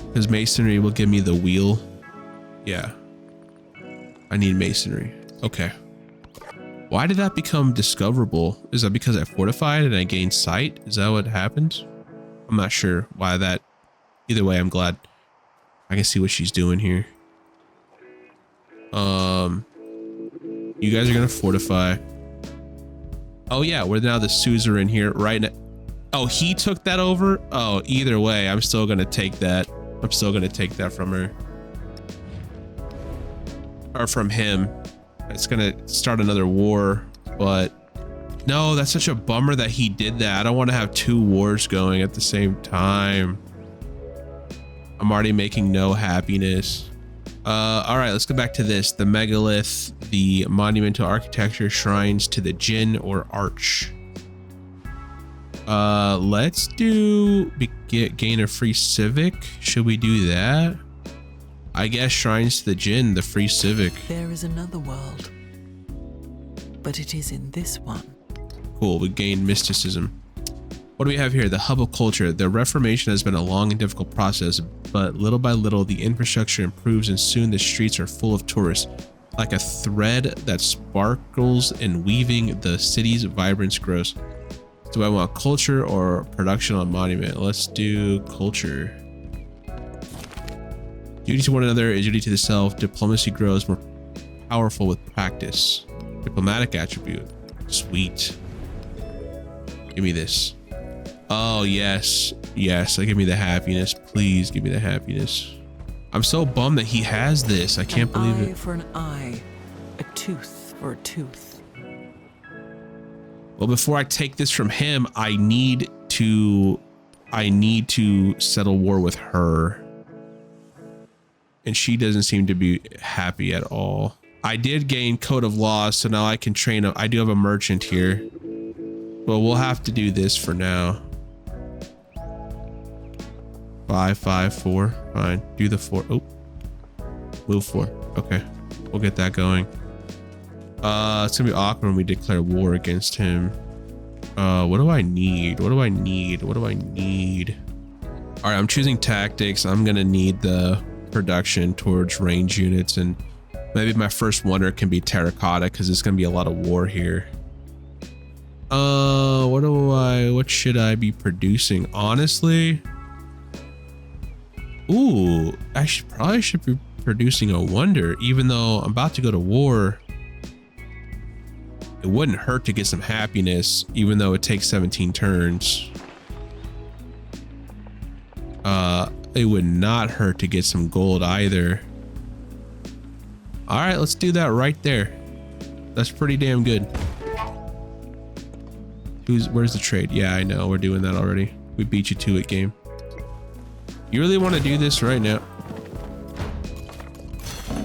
because masonry will give me the wheel. Yeah, I need masonry. Okay. Why did that become discoverable? Is that because I fortified and I gained sight? Is that what happened? I'm not sure why that. Either way, I'm glad I can see what she's doing here. You guys are gonna fortify. Oh yeah, we're now the suzerain here right now. Oh, he took that over? Oh, either way, I'm still gonna take that. I'm still gonna take that from her. Or from him. It's gonna start another war, but no, that's such a bummer that he did that. I don't want to have 2 wars going at the same time. I'm already making no happiness. All right, let's go back to this. The megalith, the monumental architecture, shrines to the Jinn or Arch. Let's do gain a free civic. Should we do that? I guess shrines to the Jinn, the free civic. There is another world, but it is in this one. Cool, we gained mysticism. What do we have here? The hub of culture. The Reformation has been a long and difficult process, but little by little, the infrastructure improves, and soon the streets are full of tourists. Like a thread that sparkles and weaving, the city's vibrance grows. Do I want culture or production on monument? Let's do culture. Duty to one another is duty to the self. Diplomacy grows more powerful with practice. Diplomatic attribute. Sweet. Give me this. Oh, yes. Yes, give me the happiness. Please give me the happiness. I'm so bummed that he has this. I can't believe it. An eye for an eye. A tooth for a tooth. Well, before I take this from him, I need to settle war with her. And she doesn't seem to be happy at all. I did gain code of laws, so now I can train I do have a merchant here. But we'll have to do this for now. 5, 5, 4. Fine. Do the 4. Oh. Move 4. Okay. We'll get that going. It's gonna be awkward when we declare war against him. What do I need? What do I need? What do I need? All right, I'm choosing tactics. I'm gonna need the production towards range units, and maybe my first wonder can be terracotta, because it's gonna be a lot of war here. What should I be producing? Honestly, ooh, I probably should be producing a wonder, even though I'm about to go to war. It wouldn't hurt to get some happiness, even though it takes 17 turns. It would not hurt to get some gold either. All right, let's do that right there. That's pretty damn good. Where's the trade? Yeah, I know, we're doing that already. We beat you to it, game. You really want to do this right now?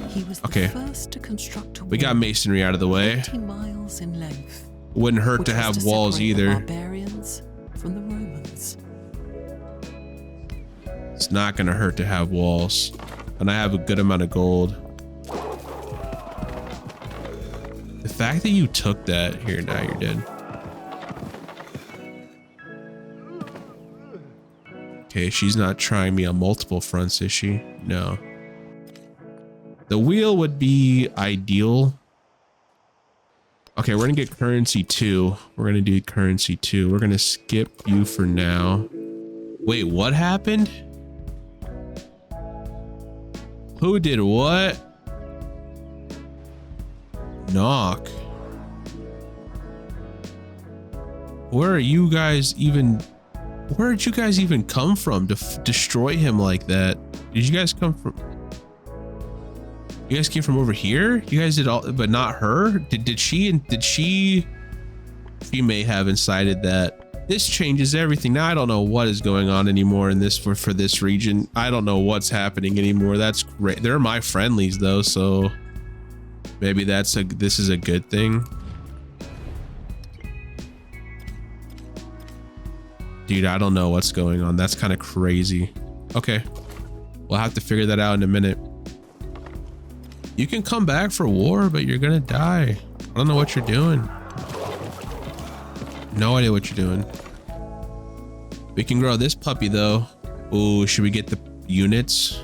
He was the okay. First to construct a wall we got masonry out of the way. 80 miles in length. Wouldn't hurt to have walls either. The barbarians from the Romans. It's not gonna hurt to have walls, and I have a good amount of gold. The fact that you took that here, now you're dead. Okay, she's not trying me on multiple fronts, is she? No. The wheel would be ideal. Okay, we're gonna get currency 2. We're gonna do currency 2. We're gonna skip you for now. Wait, what happened? Who did what? Knock. Where are you guys even? Where did you guys even come from to destroy him like that? Did you guys come from? You guys came from over here? You guys did all, but not her? Did she? She may have incited that. This changes everything. Now I don't know what is going on anymore in this for this region. I don't know what's happening anymore. That's great. They're my friendlies though, so maybe this is a good thing. Dude, I don't know what's going on. That's kind of crazy. Okay, we'll have to figure that out in a minute. You can come back for war, but you're gonna die. I don't know what you're doing. No idea what you're doing. We can grow this puppy though. Ooh, should we get the units?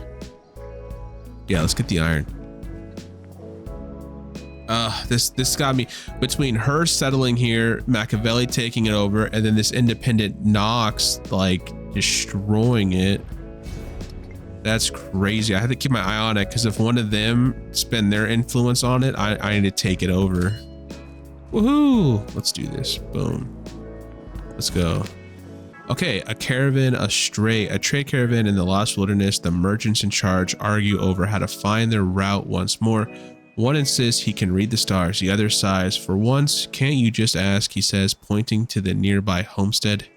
Yeah, let's get the iron. This got me between her settling here, Machiavelli taking it over, and then this independent Nox like destroying it. That's crazy. I have to keep my eye on it because if one of them spend their influence on it, I need to take it over. Woohoo! Let's do this. Boom. Let's go. Okay, a caravan astray. A trade caravan in the lost wilderness. The merchants in charge argue over how to find their route once more. One insists he can read the stars. The other sighs. For once, can't you just ask? He says, pointing to the nearby homestead.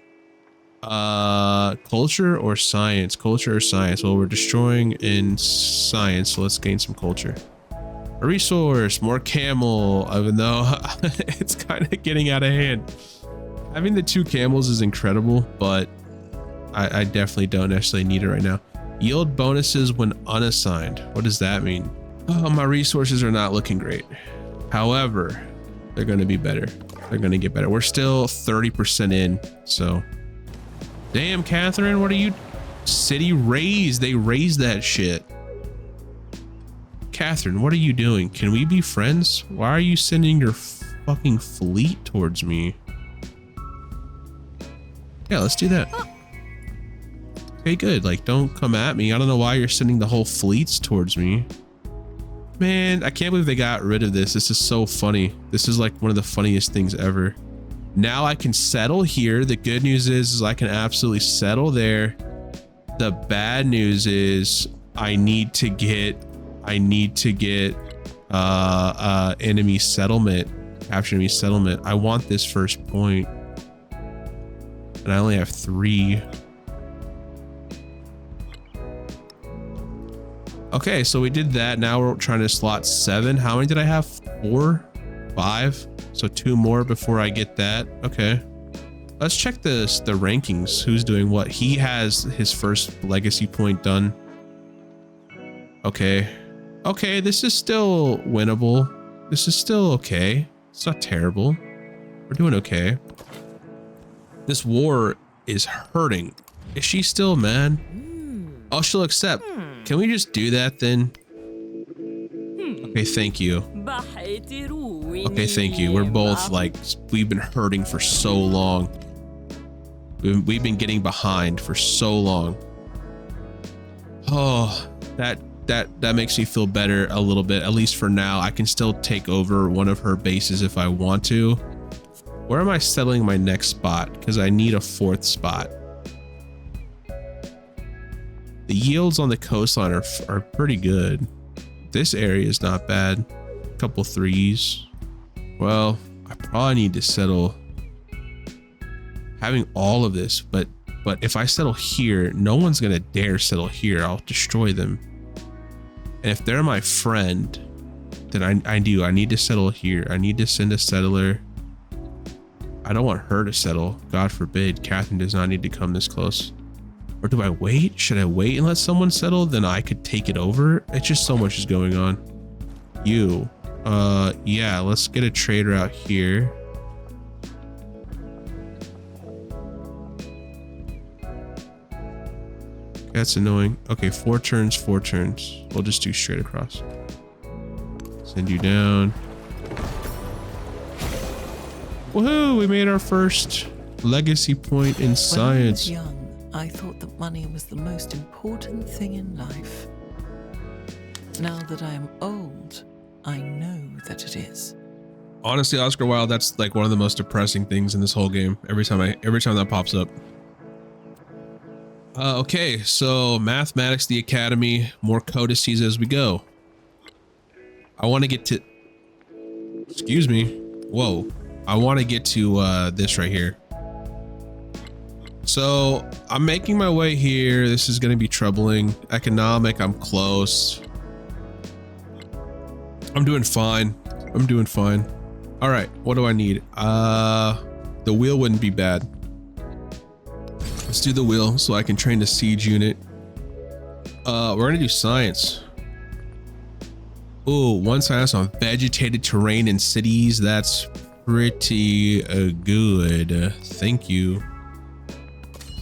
Culture or science? Culture or science? Well, we're destroying in science, so let's gain some culture. A resource, more camel, even though it's kind of getting out of hand. Having the 2 camels is incredible, but I definitely don't necessarily need it right now. Yield bonuses when unassigned. What does that mean? Oh, my resources are not looking great. However, they're going to be better. They're going to get better. We're still 30% in, so. Damn, Catherine, what are you? City raised. They raised that shit. Catherine, what are you doing? Can we be friends? Why are you sending your fucking fleet towards me? Yeah, let's do that. Okay, good. Like, don't come at me. I don't know why you're sending the whole fleets towards me. Man, I can't believe they got rid of this. This is so funny. This is like one of the funniest things ever. Now I can settle here. The good news is I can absolutely settle there. The bad news is I need to get enemy settlement, capture enemy settlement. I want this first point, and I only have 3. Okay, so we did that. Now we're trying to slot 7. How many did I have? 4, 5. So 2 more before I get that. Okay, let's check the rankings. Who's doing what? He has his first legacy point done. Okay. Okay, this is still winnable. This is still okay. It's not terrible. We're doing okay. This war is hurting. Is she still mad? Oh, she'll accept. Can we just do that then? Okay, thank you. Okay, thank you. We're both like, we've been hurting for so long. We've been getting behind for so long. Oh, that makes me feel better a little bit, at least for now. I can still take over one of her bases if I want to. Where am I settling my next spot? Because I need a 4th spot. The yields on the coastline are pretty good. This area is not bad. A couple threes. Well, I probably need to settle having all of this, but if I settle here, no one's gonna dare settle here. I'll destroy them. And if they're my friend, then I need to settle here. I need to send a settler. I don't want her to settle. God forbid. Catherine does not need to come this close. Or do I wait? Should I wait and let someone settle? Then I could take it over. It's just so much is going on. Yeah, let's get a trader out here. That's annoying. Okay, 4 turns, 4 turns. We'll just do straight across. Send you down. Woohoo! We made our first legacy point in science. When I was young, I thought that money was the most important thing in life. Now that I am old, I know that it is. Honestly, Oscar Wilde, that's like one of the most depressing things in this whole game. Every time that pops up. Okay, so mathematics, the academy, more codices as we go. I want to get to, excuse me. Whoa. I want to get to this right here. So I'm making my way here. This is going to be troubling. Economic, I'm close. I'm doing fine. I'm doing fine. All right, what do I need? The wheel wouldn't be bad. Let's do the wheel so I can train the siege unit. We're gonna do science. Oh, one science on vegetated terrain in cities. That's pretty good. Thank you.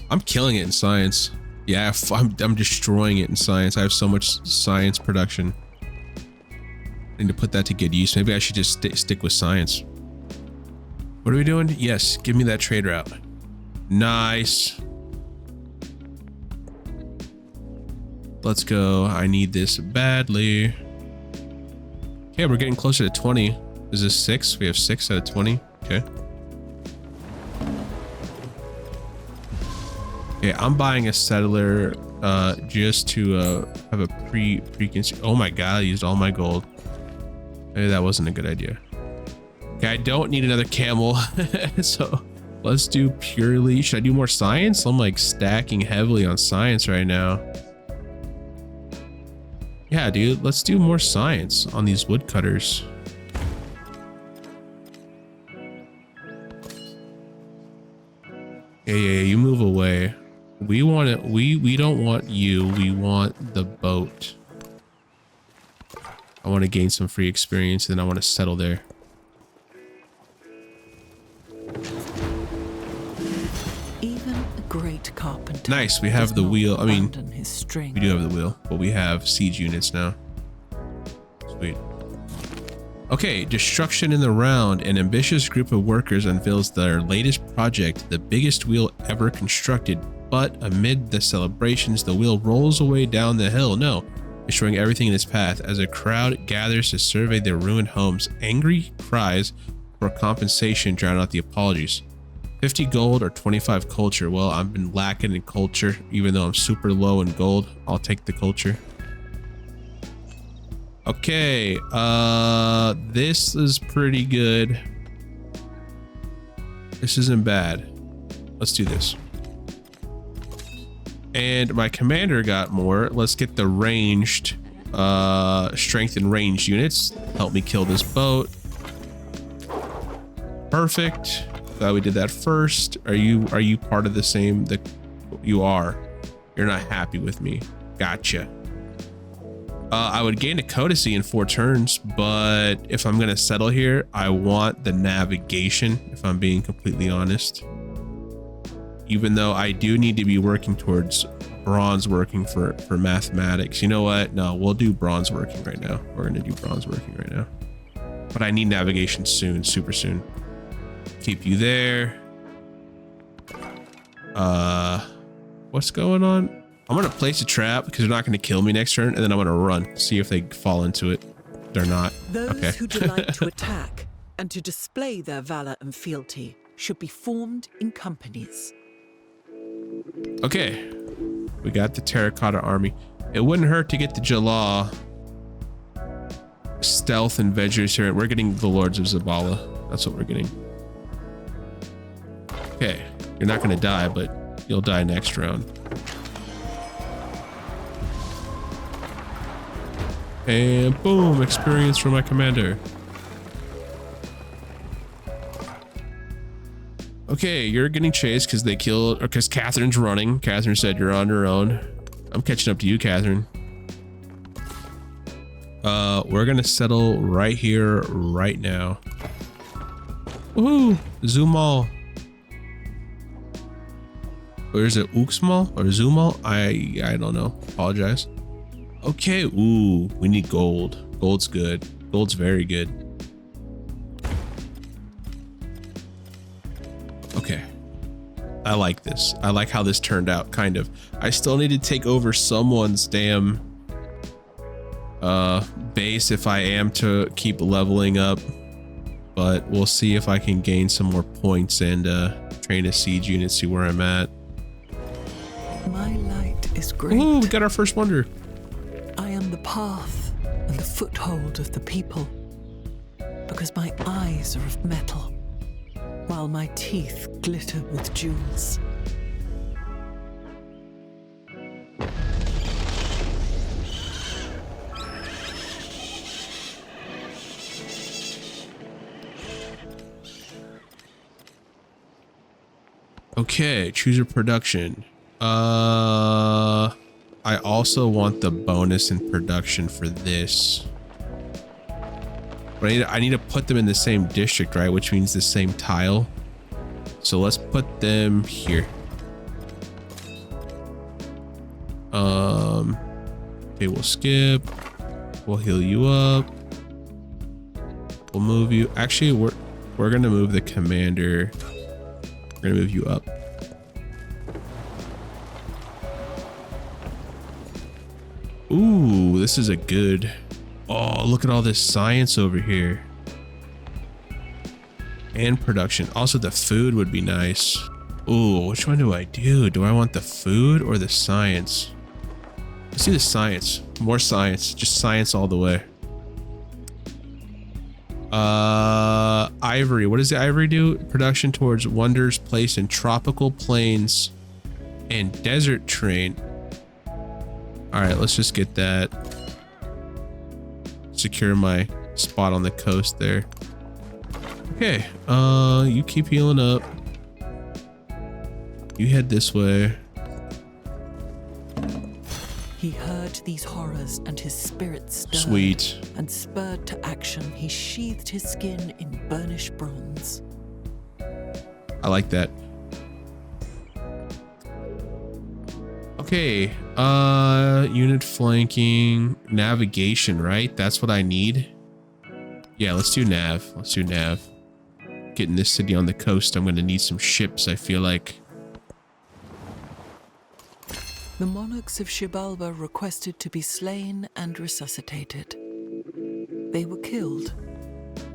I'm killing it in science. Yeah, I'm destroying it in science. I have so much science production. I need to put that to good use. Maybe I should just stick with science. What are we doing? Yes, give me that trade route. Nice. Let's go. I need this badly. Okay, we're getting closer to 20. Is this 6? We have 6 out of 20. Okay. Okay, I'm buying a settler just to have a preconceived. Oh my god, I used all my gold. Maybe that wasn't a good idea. Okay, I don't need another camel. So let's do purely. Should I do more science? I'm like stacking heavily on science right now. Yeah, dude, let's do more science on these woodcutters. Yeah, you move away. We want it. We don't want you. We want the boat. I want to gain some free experience, and then I want to settle there. Even a great carpenter. Nice. We have the wheel. I mean, we do have the wheel, but we have siege units now. Sweet. Okay, destruction in the round. An ambitious group of workers unveils their latest project, the biggest wheel ever constructed. But amid the celebrations, the wheel rolls away down the hill. No, destroying everything in its path. As a crowd gathers to survey their ruined homes, angry cries for compensation drown out the apologies. 50 gold or 25 culture. Well, I've been lacking in culture, even though I'm super low in gold. I'll take the culture. Okay, this is pretty good. This isn't bad. Let's do this. And my commander got more. Let's get the ranged, strength and ranged units. Help me kill this boat. Perfect. Glad we did that first. Are you part of the same? You are. You're not happy with me. Gotcha. I would gain a codicy in 4 turns, but if I'm gonna settle here, I want the navigation, if I'm being completely honest. Even though I do need to be working towards bronze working for mathematics. You know what? No, we'll do bronze working right now. We're gonna do bronze working right now. But I need navigation soon, super soon. Keep you there. What's going on? I'm gonna place a trap because they're not gonna kill me next turn, and then I'm gonna run, see if they fall into it. They're not. Those who delight to attack and to display their valor and fealty should be formed in companies. Okay. We got the terracotta army. It wouldn't hurt to get the Jalal, stealth, and vegetarian. We're getting the Lords of Zabala. That's what we're getting. Okay, you're not gonna die, but you'll die next round. And boom, experience for my commander. Okay, you're getting chased because they killed, or because Catherine's running. Catherine said you're on your own. I'm catching up to you, Catherine. We're gonna settle right here, right now. Woohoo! Zumal. Or is it Uxmal or Zumal? I don't know. Apologize. Okay, ooh, we need gold. Gold's good. Gold's very good. Okay. I like this. I like how this turned out, kind of. I still need to take over someone's damn base if I am to keep leveling up. But we'll see if I can gain some more points and train a siege unit, see where I'm at. My light is great. Ooh, we got our first wonder. I am the path and the foothold of the people, because my eyes are of metal, while my teeth glitter with jewels. Okay, choose your production. I also want the bonus in production for this. But I need to put them in the same district, right? Which means the same tile. So let's put them here. Okay, we'll skip. We'll heal you up. We'll move you. Actually, we're gonna move the commander. We're gonna move you up. Ooh, this is a good. Oh, look at all this science over here. And production. Also, the food would be nice. Ooh, which one do I do? Do I want the food or the science? Let's do the science. More science. Just science all the way. Ivory. What does the ivory do? Production towards wonders placed in tropical plains and desert terrain. All right, let's just get that. Secure my spot on the coast there. Okay, you keep healing up. You head this way. He heard these horrors and his spirit stirred. Sweet. And spurred to action, he sheathed his skin in burnished bronze. I like that. Okay, unit flanking, navigation, right? That's what I need. Yeah, let's do nav. Let's do nav. Getting this city on the coast, I'm gonna need some ships, I feel like. The monarchs of Xibalba requested to be slain and resuscitated. They were killed,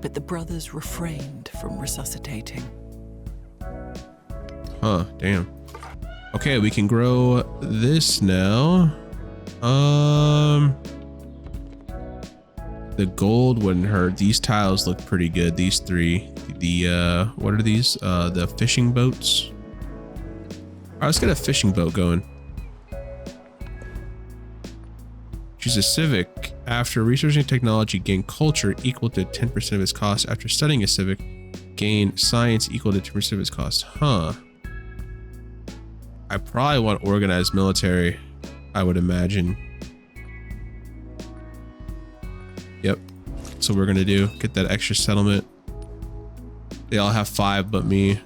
but the brothers refrained from resuscitating. Huh, damn. Okay, we can grow this now. The gold wouldn't hurt. These tiles look pretty good. These three. The what are these? The fishing boats. All right, let's get a fishing boat going. Choose a civic. After researching technology, gain culture equal to 10% of its cost. After studying a civic, gain science equal to 10% of its cost. Huh. I probably want organized military, I would imagine. Yep. So we're gonna do, get that extra settlement. They all have 5 but me.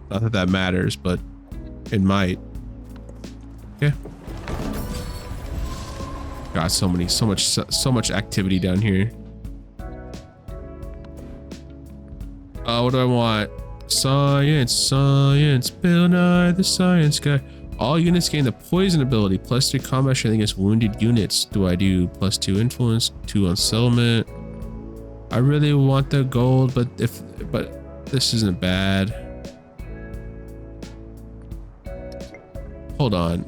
Not that that matters, but it might. Okay. God, so much activity down here. What do I want? Science, Bill Nye the Science Guy. All units gain the poison ability, +3 combat strength against wounded units. Do I do +2 influence, 2 on settlement? I really want the gold, but this isn't bad. Hold on,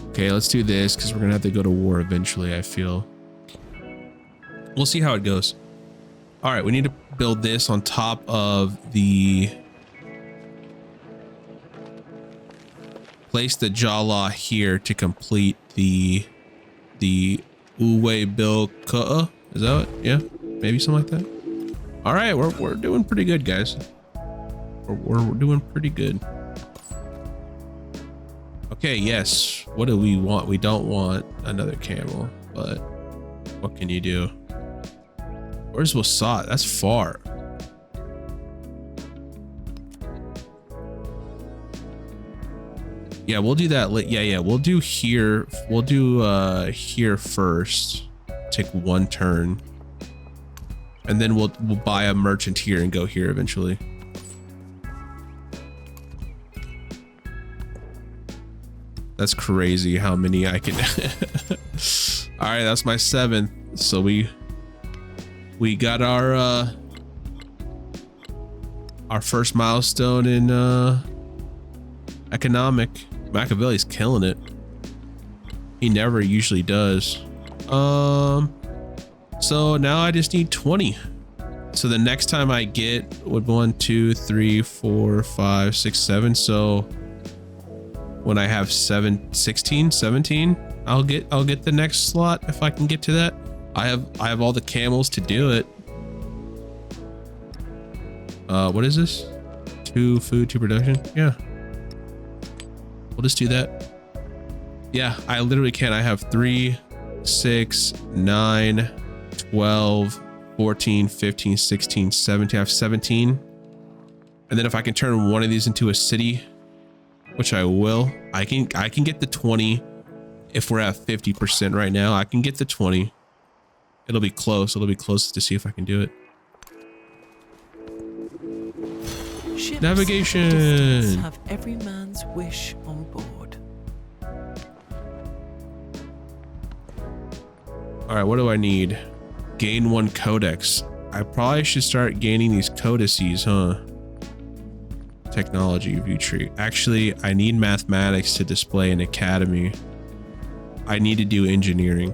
Okay, let's do this because we're gonna have to go to war eventually, I feel. We'll see how it goes. All right, we need to build this on top of the... Place the Jala here to complete the Uwe Bill Ku'a. Is that it? Yeah, maybe something like that. All right, we're doing pretty good, guys. We're doing pretty good. Okay, yes. What do we want? We don't want another camel, but what can you do? Where's Wasat? That's far. Yeah, we'll do that. Yeah, we'll do here. We'll do here first. Take one turn, and then we'll buy a merchant here and go here eventually. That's crazy how many I can. All right, that's my 7th. So we got our first milestone in economic. Machiavelli's killing it. He never usually does. So now I just need 20. So the next time I get 1, 2, 3, 4, 5, 6, 7. So when I have 16, 17, I'll get the next slot if I can get to that. I have all the camels to do it. What is this? 2 food, 2 production. Yeah. We'll just do that. Yeah, I literally can. I have 3, 6, 9, 12, 14, 15, 16, 17. I have 17. And then if I can turn one of these into a city, which I will, I can get the 20. If we're at 50% right now, I can get the 20. It'll be close. It'll be close to see if I can do it. Ships Navigation. have every man's wish on board. All right, what do I need? Gain 1 codex. I probably should start gaining these codices, huh? Technology view tree. Actually, I need mathematics to display an academy. I need to do engineering.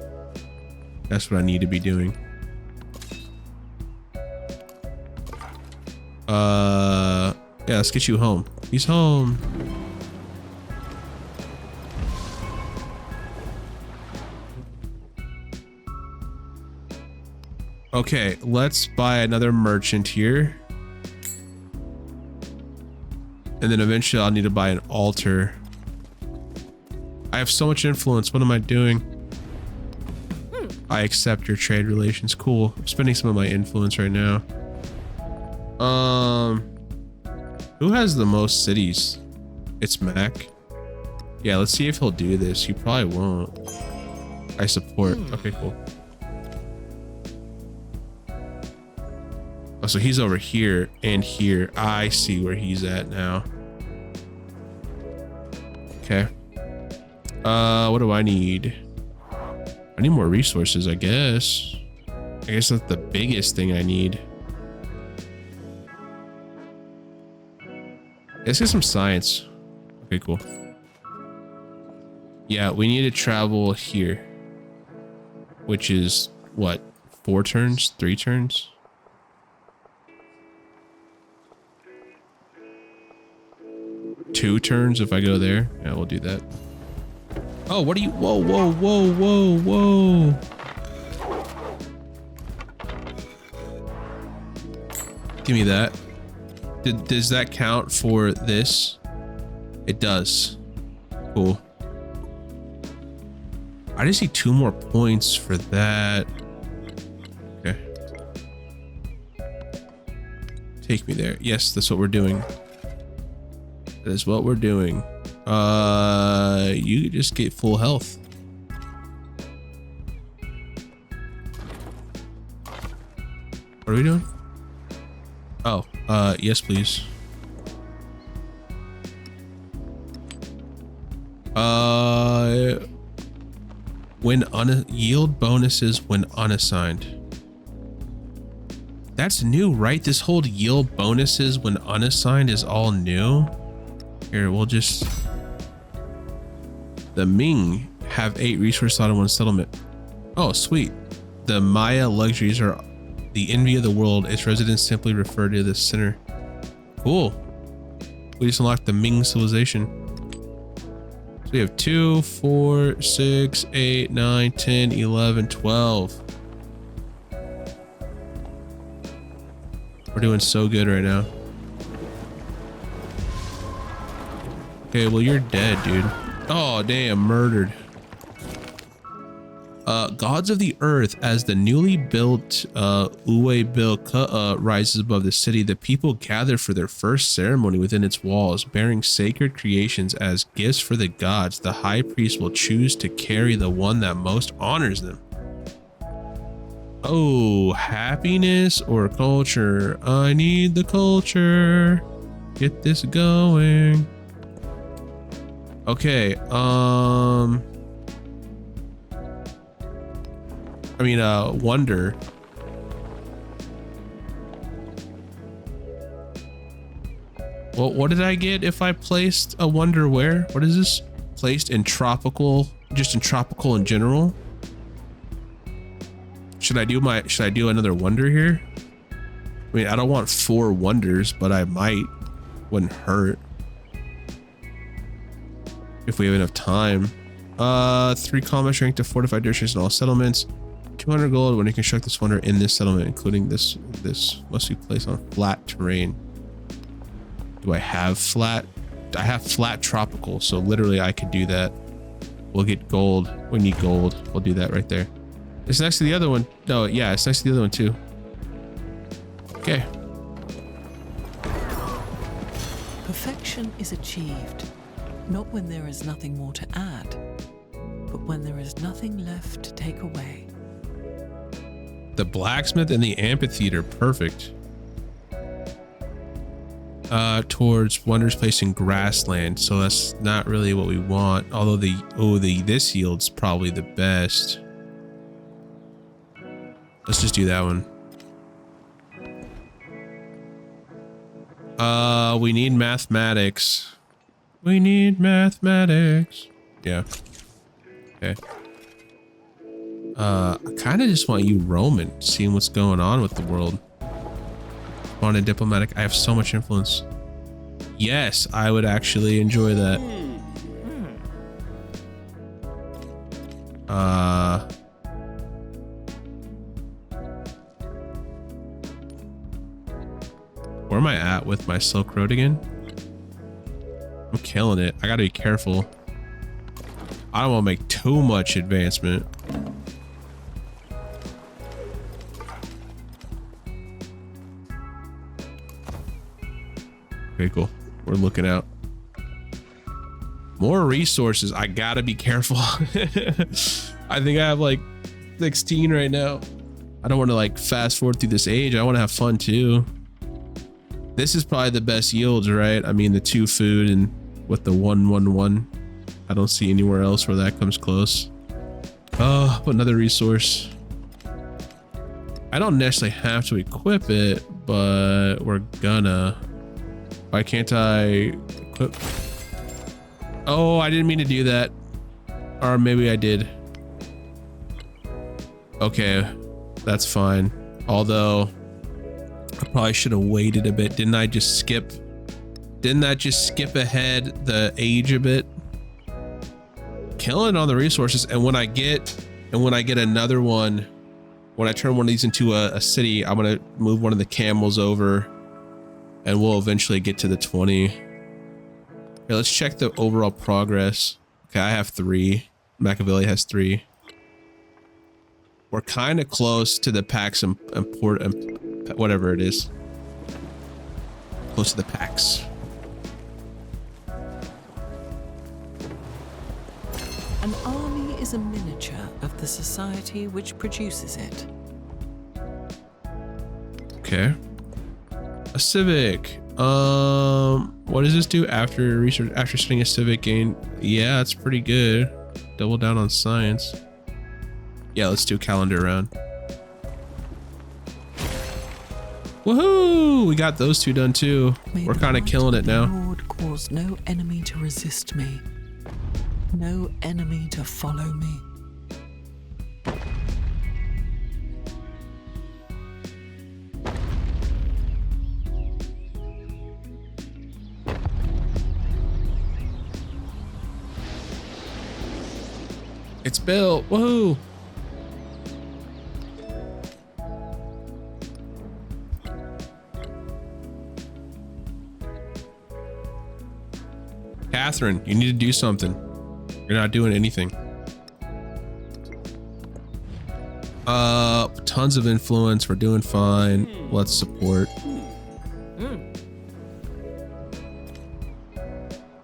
That's what I need to be doing. Yeah, let's get you home. He's home. Okay, let's buy another merchant here. And then eventually I'll need to buy an altar. I have so much influence. What am I doing? I accept your trade relations. Cool. I'm spending some of my influence right now. Who has the most cities? It's Mac. Yeah, let's see if he'll do this. He probably won't. I support. Okay, cool. Oh, so he's over here and here. I see where he's at now. Okay. What do I need? I need more resources, I guess. I guess that's the biggest thing I need. Let's get some science. Okay, cool. Yeah, we need to travel here. Which is, what, 4 turns? 3 turns? Two turns if I go there. Yeah, we'll do that. Oh, what are you? Whoa, whoa, whoa, whoa, whoa. Give me that. Does that count for this? It does. Cool. I just need 2 more points for that. Okay. Take me there. Yes, that's what we're doing. That is what we're doing. You just get full health. What are we doing? Oh, yes, please. When yield bonuses when unassigned. That's new, right? This whole yield bonuses when unassigned is all new. Here, we'll just... The Ming have 8 resource slot in 1 settlement. Oh, sweet. The Maya luxuries are the envy of the world. Its residents simply refer to the center. Cool. We just unlocked the Ming civilization. So we have 2, 4, 6, 8, 9, 10, 11, 12. We're doing so good right now. Okay, well, you're dead, dude. Oh, damn, murdered. Gods of the earth, as the newly built Uwe Bil rises above the city, the people gather for their first ceremony within its walls, bearing sacred creations as gifts for the gods. The high priest will choose to carry the one that most honors them. Oh, happiness or culture? I need the culture. Get this going. Okay, wonder. Well, what did I get if I placed a wonder where? What is this? Placed in tropical, just in tropical in general? Should I do another wonder here? I mean, I don't want 4 wonders, but I might. Wouldn't hurt. If we have enough time. 3 combat strength to fortify districts in all settlements. 200 gold when you construct this wonder in this settlement, including this must be placed on flat terrain. Do I have flat? I have flat tropical, so literally I could do that. We'll get gold. We need gold. We'll do that right there. It's next to the other one. No, yeah, it's next to the other one too. Okay. Perfection is achieved, not when there is nothing more to add, but when there is nothing left to take away. The blacksmith and the amphitheater, perfect. Towards wonders placed in grassland, so that's not really what we want. Although this yields probably the best. Let's just do that one. We need mathematics. We need mathematics. Yeah. Okay. I kind of just want you Roman, seeing what's going on with the world. On a diplomatic, I have so much influence. Yes, I would actually enjoy that. Where am I at with my Silk Road again? I'm killing it. I gotta be careful. I don't want to make too much advancement. Okay, cool. We're looking out. More resources. I gotta be careful. I think I have like 16 right now. I don't want to like fast forward through this age. I want to have fun too. This is probably the best yields, right? I mean, the 2 food and with the 111. I don't see anywhere else where that comes close. Oh, another resource. I don't necessarily have to equip it, but we're gonna. Why can't I equip? Oh, I didn't mean to do that. Or maybe I did. Okay, that's fine. Although I probably should have waited a bit. Didn't I just skip ahead the age a bit? Killing on the resources. And when I get another one, when I turn one of these into a city, I'm gonna move one of the camels over and we'll eventually get to the 20. Here, let's check the overall progress. Okay, I have 3. Machiavelli has 3. We're kind of close to the Pax and Port and whatever it is. Close to the Pax. An army is a miniature of the society which produces it. Okay. A civic. What does this do after research? After studying a civic gain? Yeah, it's pretty good. Double down on science. Yeah, let's do a calendar round. Woohoo! We got those 2 done too. We're kind of killing it now. would cause no enemy to resist me, no enemy to follow me. It's built. Woohoo! Catherine, you need to do something. You're not doing anything. Tons of influence. We're doing fine. Let's support.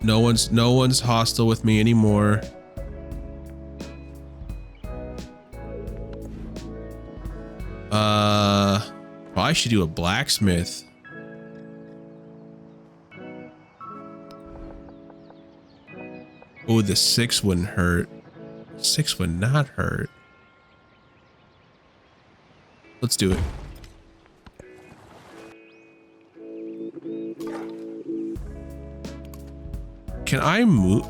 No one's hostile with me anymore. I should do a blacksmith. Oh, the 6 wouldn't hurt. 6 would not hurt. Let's do it. Can I move?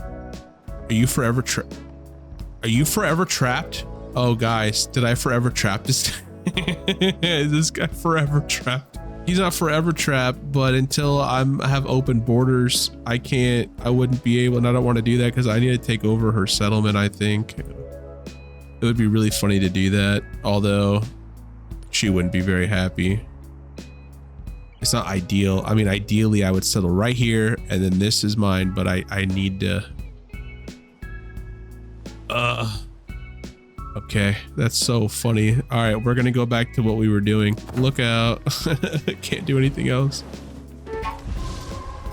Are you forever trapped? Are you forever trapped? Oh, guys, did I forever trap this? Is this guy forever trapped? He's not forever trapped, but until I have open borders, I wouldn't be able, and I don't want to do that because I need to take over her settlement, I think. It would be really funny to do that, although she wouldn't be very happy. It's not ideal. I mean, ideally, I would settle right here, and then this is mine, but I need to... Okay, that's so funny. All right, we're gonna go back to what we were doing. Look out. Can't do anything else.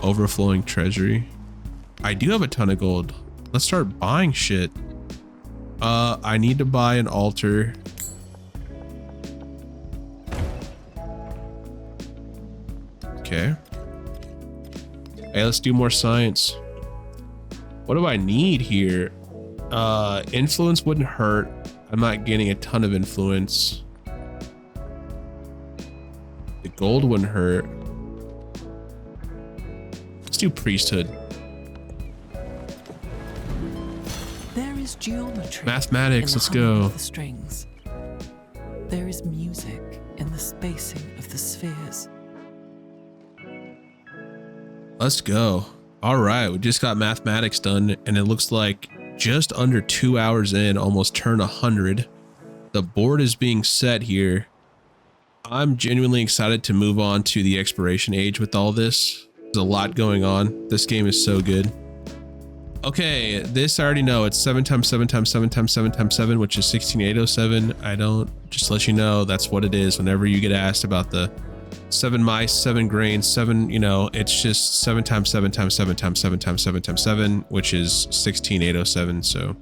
Overflowing treasury. I do have a ton of gold. Let's start buying shit. I need to buy an altar. Okay. Hey, let's do more science. What do I need here? Influence wouldn't hurt. I'm not getting a ton of influence. The gold wouldn't hurt. Let's do priesthood. There is geometry. Mathematics, let's go. Of the strings. There is music in the spacing of the spheres. Let's go. All right, we just got mathematics done, and it looks like just under 2 hours in, almost turn 100. The board is being set here. I'm genuinely excited to move on to the exploration age with all this. There's a lot going on. This game is so good. Okay, this I already know. It's 7 times 7 times 7 times 7 times 7, which is 16,807. I don't, just let you know, that's what it is. Whenever you get asked about the 7 mice, 7 grains, 7, you know, it's just 7 times 7 times 7 times 7 times 7 times 7, which is 16,807. So,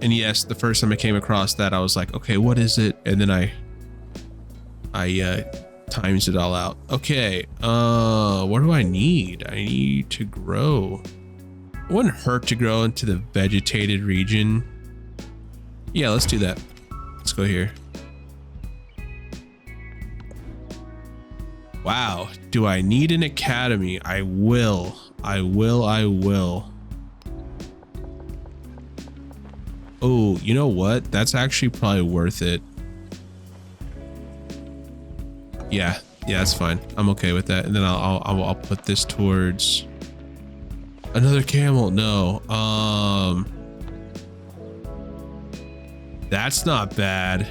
and yes, the first time I came across that, I was like, okay, what is it? And then I times it all out. Okay, what do I need? I need to grow. It wouldn't hurt to grow into the vegetated region. Yeah, let's do that. Let's go here. Wow, do I need an academy? I will. Oh, you know what? That's actually probably worth it. Yeah, that's fine. I'm okay with that. And then I'll put this towards another camel. No, that's not bad.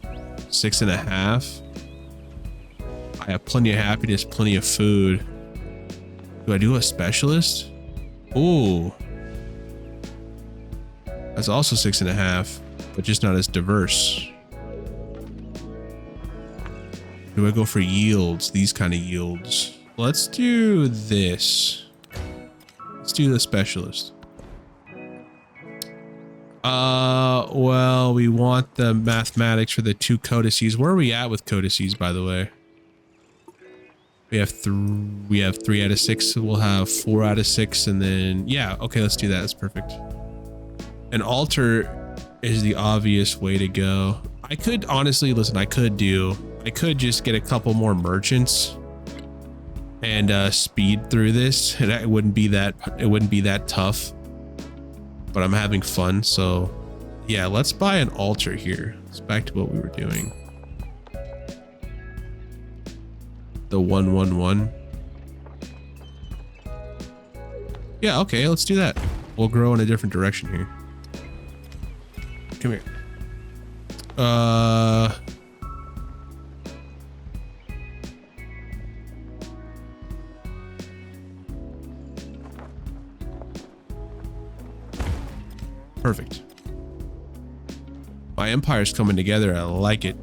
6.5. I have plenty of happiness, plenty of food. Do I do a specialist? Ooh. That's also 6.5, but just not as diverse. Do I go for yields? These kind of yields. Let's do this. Let's do the specialist. Well, we want the mathematics for the 2 codices. Where are we at with codices, by the way? We have 3 out of 6. So we'll have 4 out of 6, and then yeah, okay, let's do that. That's perfect. An altar is the obvious way to go. I could honestly listen. I could do I could just get a couple more merchants and speed through this, and it wouldn't be that tough. But I'm having fun, so yeah, let's buy an altar here. It's back to what we were doing. The 111. Yeah, okay, let's do that. We'll grow in a different direction here. Come here. Perfect. My empire's coming together. I like it.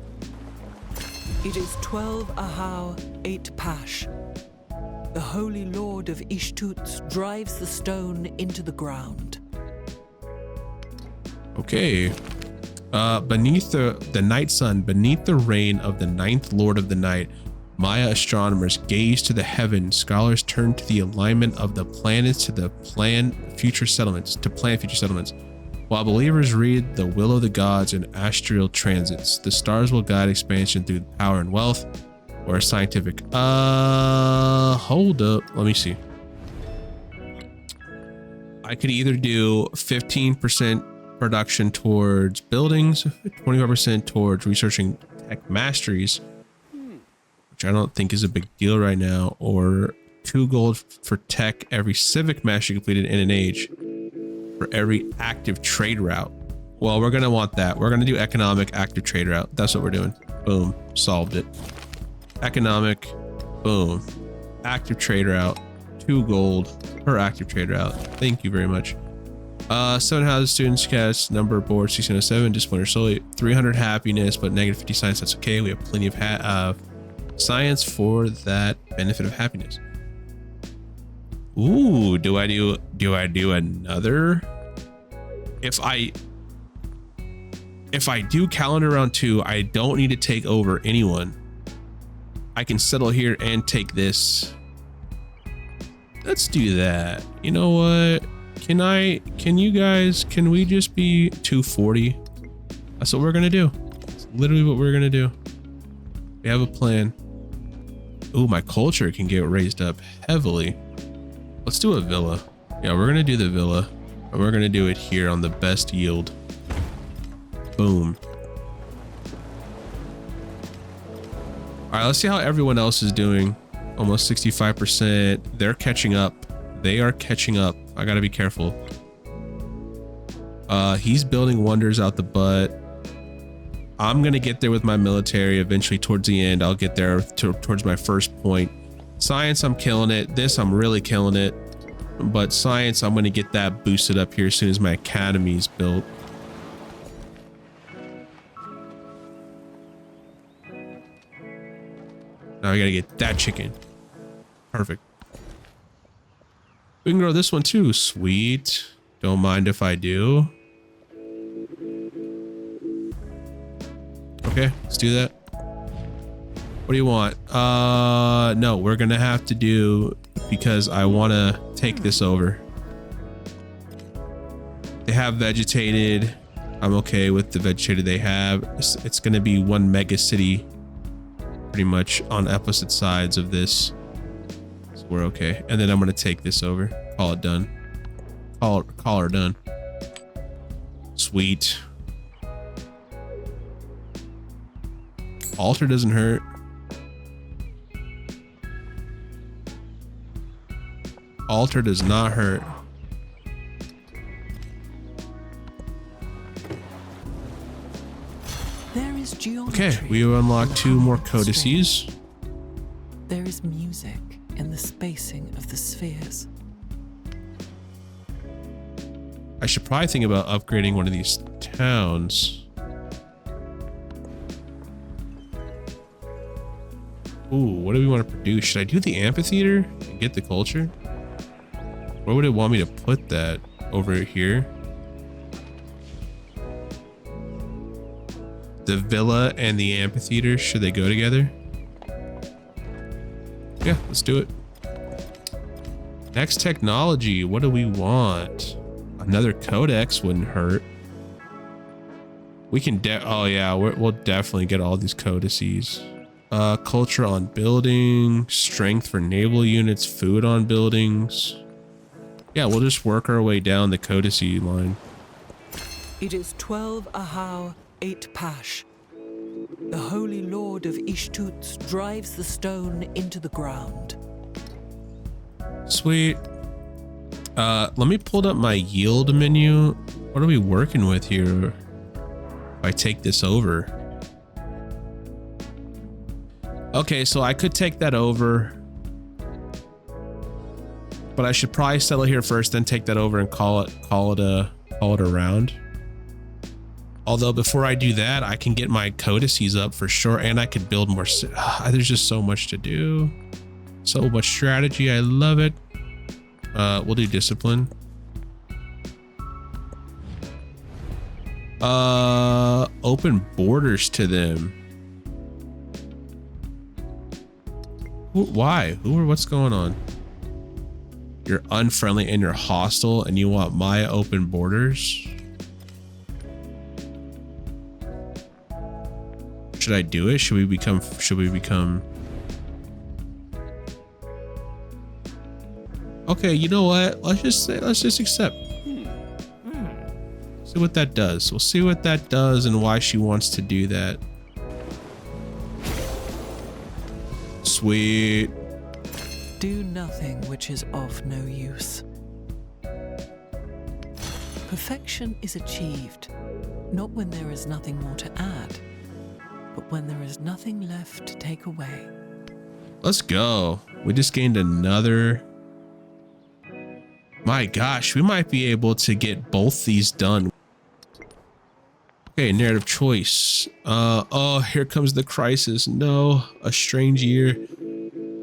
It is 12 Ahau, 8 Pash. The Holy Lord of Ishtuts drives the stone into the ground. Okay. Beneath the night sun, beneath the reign of the 9th Lord of the Night, Maya astronomers gaze to the heaven. Scholars turn to the alignment of the planets to plan future settlements. While believers read the will of the gods and astral transits, the stars will guide expansion through power and wealth, or scientific. Hold up. Let me see. I could either do 15% production towards buildings, 25% towards researching tech masteries, which I don't think is a big deal right now, or 2 gold for tech every civic mastery completed in an age. For every active trade route. Well, we're gonna want that. We're gonna do economic active trade route. That's what we're doing. Boom, solved it. Economic, boom. Active trade route, 2 gold per active trade route. Thank you very much. 7 houses, students cast, number board 1607, disciplinary solely, 300 happiness, but negative 50 science. That's okay. We have plenty of science for that benefit of happiness. Ooh, do I do another? If I do calendar round 2, I don't need to take over anyone. I can settle here and take this. Let's do that. You know what? Can we just be 240? That's what we're gonna do. It's literally what we're gonna do. We have a plan. Ooh, my culture can get raised up heavily. Let's do a villa. Yeah, we're gonna do the villa, and we're gonna do it here on the best yield. Boom. All right, let's see how everyone else is doing. Almost 65%. They're catching up. They are catching up. I gotta be careful. He's building wonders out the butt. I'm gonna get there with my military eventually. Towards the end, I'll get there towards my first point. Science, I'm killing it. This, I'm really killing it. But science, I'm going to get that boosted up here as soon as my academy is built. Now I got to get that chicken. Perfect. We can grow this one too. Sweet. Don't mind if I do. Okay, let's do that. What do you want? No, we're gonna have to do, because I want to take this over. They have vegetated. I'm okay with the vegetated they have. It's gonna be 1 mega city pretty much on opposite sides of this. So we're okay. And then I'm gonna take this over. Call it done. Call her done. Sweet. Altar doesn't hurt. Altar does not hurt. There is geometry. Okay, we unlock 2 more codices. There is music in the spacing of the spheres. I should probably think about upgrading one of these towns. Ooh, what do we want to produce? Should I do the amphitheater and get the culture? Where would it want me to put that? Over here? The villa and the amphitheater, should they go together? Yeah, let's do it. Next technology, what do we want? Another codex wouldn't hurt. We can oh yeah, we'll definitely get all these codices. Culture on building, strength for naval units, food on buildings. Yeah, we'll just work our way down the codicy line. It is 12 ahau, 8 pash. The holy lord of Ishtuts drives the stone into the ground. Sweet. Let me pull up my yield menu. What are we working with here? If I take this over. Okay, so I could take that over, but I should probably settle here first, then take that over and call it a round. Although before I do that, I can get my codices up for sure, and I could build more. There's just so much to do, so much strategy. I love it. We'll do discipline. Open borders to them. Why? What's going on? You're unfriendly and you're hostile and you want my open borders? Should I do it? Should we become Okay, you know what? Let's just accept. See what that does. We'll see what that does and why she wants to do that. Sweet. Do nothing which is of no use. Perfection is achieved, not when there is nothing more to add, but when there is nothing left to take away. Let's go. We just gained another. My gosh, we might be able to get both these done. Okay, narrative choice. Oh, here comes the crisis. No, a strange year.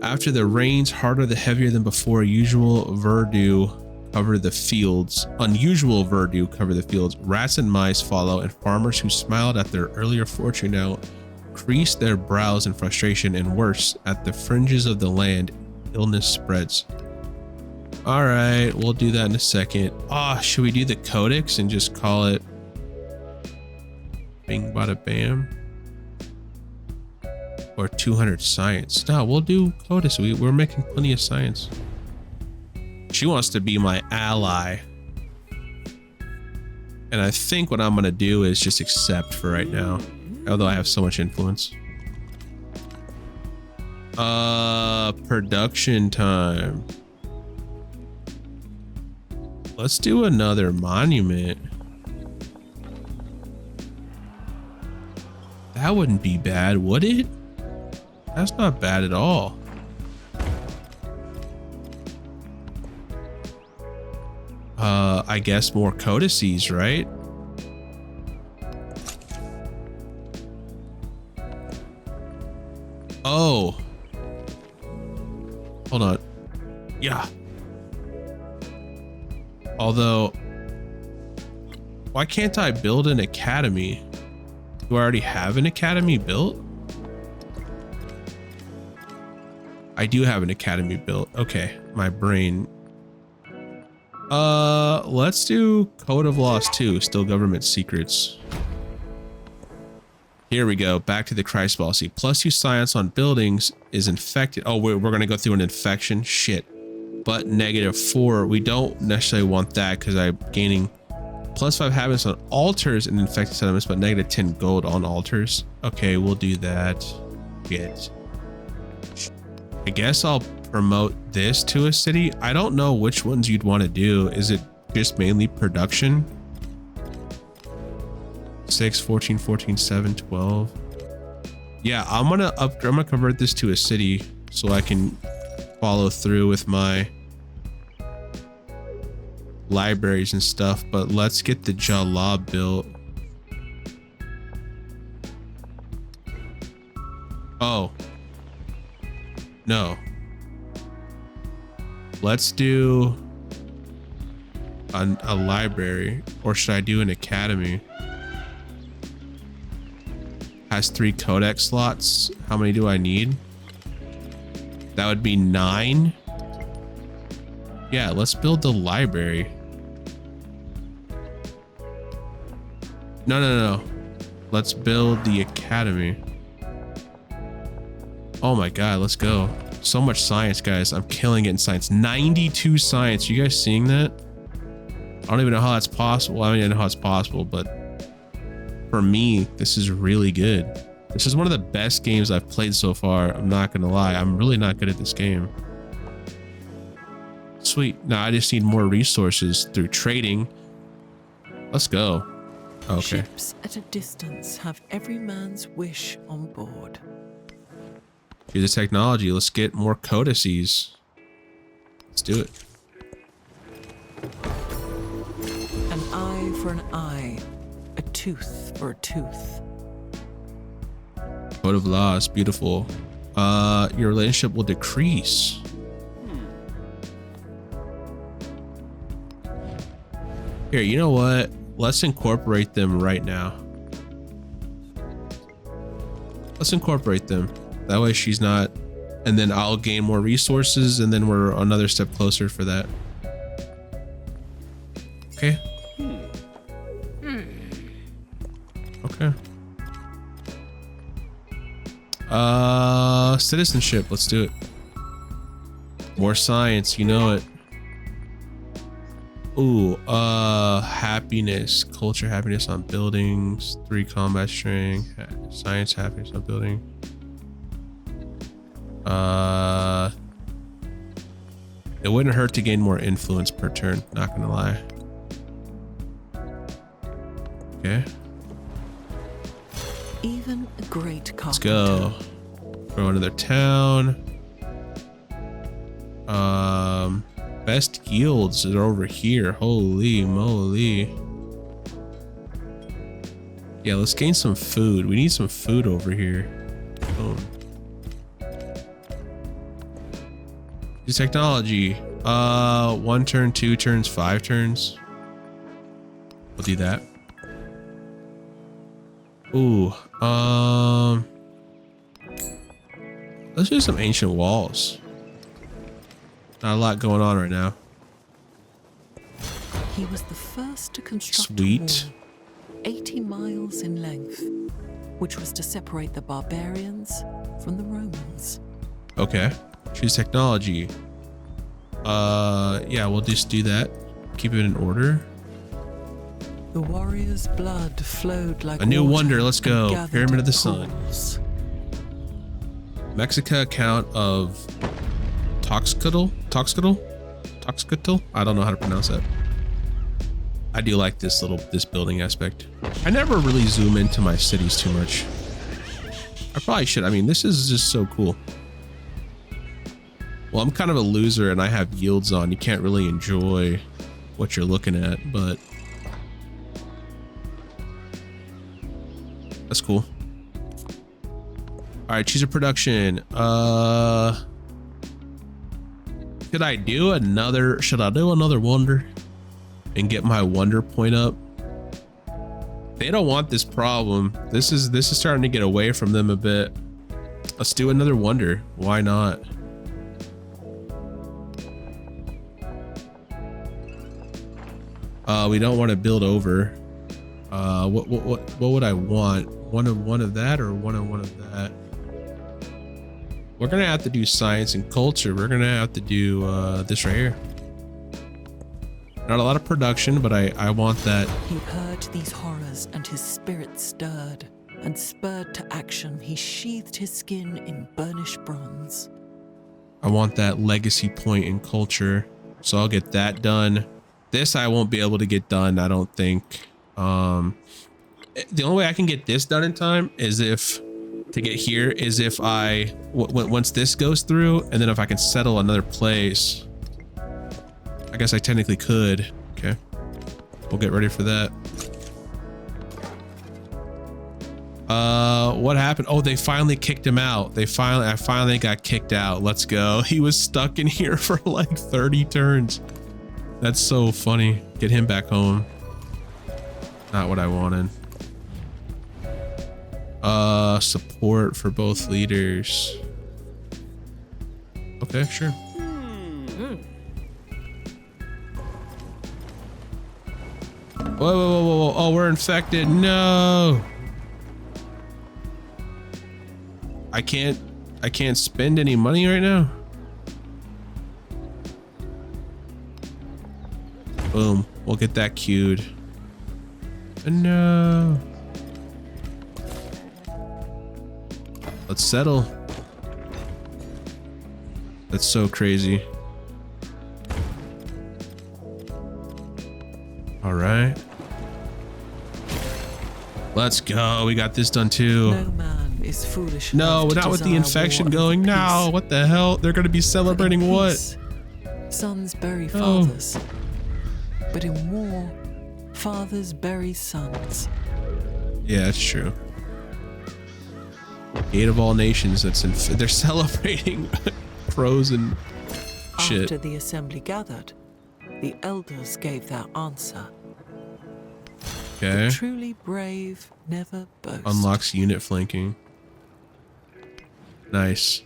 After the rains, harder the heavier than before, usual verdure cover the fields. Unusual verdure cover the fields. Rats and mice follow, and farmers who smiled at their earlier fortune now crease their brows in frustration, and worse, at the fringes of the land, illness spreads. All right, we'll do that in a second. Ah, should we do the codex and just call it bing bada bam? Or 200 science? No, we'll do codex. We're making plenty of science. She wants to be my ally. And I think what I'm gonna do is just accept for right now. Although I have so much influence. Production time. Let's do another monument. That wouldn't be bad, would it? That's not bad at all. I guess more codices, right? Oh. Hold on. Yeah. Although, why can't I build an academy? Do I already have an academy built? I do have an academy built. Okay, my brain. Let's do Code of Laws 2, still government secrets. Here we go, back to the Christ policy. +2 science on buildings is infected. Oh, we're gonna go through an infection? Shit. But -4, we don't necessarily want that because I'm gaining +5 habits on altars and infected settlements, but -10 gold on altars. Okay, we'll do that. Get. I guess I'll promote this to a city. I don't know which ones you'd want to do. Is it just mainly production? 6, 14, 14, 7, 12. Yeah, I'm gonna convert this to a city so I can follow through with my libraries and stuff, but let's get the Jala built. Oh. No. Let's do a library, or should I do an academy? Has 3 codex slots. How many do I need? That would be 9. Yeah, let's build the library. No. Let's build the academy. Oh my God, let's go. So much science, guys. I'm killing it in science. 92 science. You guys seeing that? I don't even know how that's possible. I don't even know how it's possible, but for me, this is really good. This is one of the best games I've played so far. I'm not gonna lie. I'm really not good at this game. Sweet. Now I just need more resources through trading. Let's go. Okay. Ships at a distance have every man's wish on board. Here's the technology. Let's get more codices. Let's do it. An eye for an eye, a tooth for a tooth. Code of laws, beautiful. Your relationship will decrease. Here, you know what? Let's incorporate them right now. Let's incorporate them. That way she's not, and then I'll gain more resources, and then we're another step closer for that. Okay. Okay. Citizenship, let's do it. More science, you know it. Ooh, happiness, culture, happiness on buildings, 3 combat strength, science, happiness on building. It wouldn't hurt to gain more influence per turn, not gonna lie. Okay. Even a great carpenter. Let's go. Throw another town. Best yields are over here. Holy moly. Yeah, let's gain some food. We need some food over here. Boom. Use technology. 1 turn, 2 turns, 5 turns. We'll do that. Ooh. Let's do some ancient walls. Not a lot going on right now. He was the first to construct Sweet. a wall 80 miles in length, which was to separate the barbarians from the Romans. Okay. Choose technology. Yeah, we'll just do that. Keep it in order. The warrior's blood flowed like A new water wonder. Let's and go. gathered Pyramid of the in Sun. pools. Mexica account of Toxcatl? I don't know how to pronounce that. I do like this building aspect. I never really zoom into my cities too much. I probably should. I mean, this is just so cool. Well, I'm kind of a loser and I have yields on. You can't really enjoy what you're looking at, but that's cool. All right, choose a production. Should I do another wonder and get my wonder point up? They don't want this problem. This is starting to get away from them a bit. Let's do another wonder. Why not? We don't want to build over. What would I want? One of that or one of that? We're gonna have to do science and culture. We're gonna have to do this right here. Not a lot of production, but I want that. He heard these horrors and his spirit stirred, and spurred to action he sheathed his skin in burnished bronze. I want that legacy point in culture, so I'll get that done. This I won't be able to get done, I don't think. The only way I can get this done in time is if I once this goes through, and then if I can settle another place. I guess I technically could. Okay, we'll get ready for that. What happened? Oh, they finally kicked him out. I finally got kicked out. Let's go. He was stuck in here for like 30 turns. That's so funny. Get him back home. Not what I wanted. Support for both leaders. Okay, sure. Whoa. Oh, we're infected. No. I can't I can't spend any money right now. Boom. We'll get that queued. No. Let's settle. That's so crazy. All right. Let's go. We got this done too. No man is foolish. No, not with the infection going now. What the hell? They're going to be celebrating what? Sons bury fathers. But in war, fathers bury sons. Yeah, that's true. Gate of all nations. They're celebrating crows and shit. After the assembly gathered, the elders gave their answer. Okay. The truly brave never boast. Unlocks unit flanking. Nice.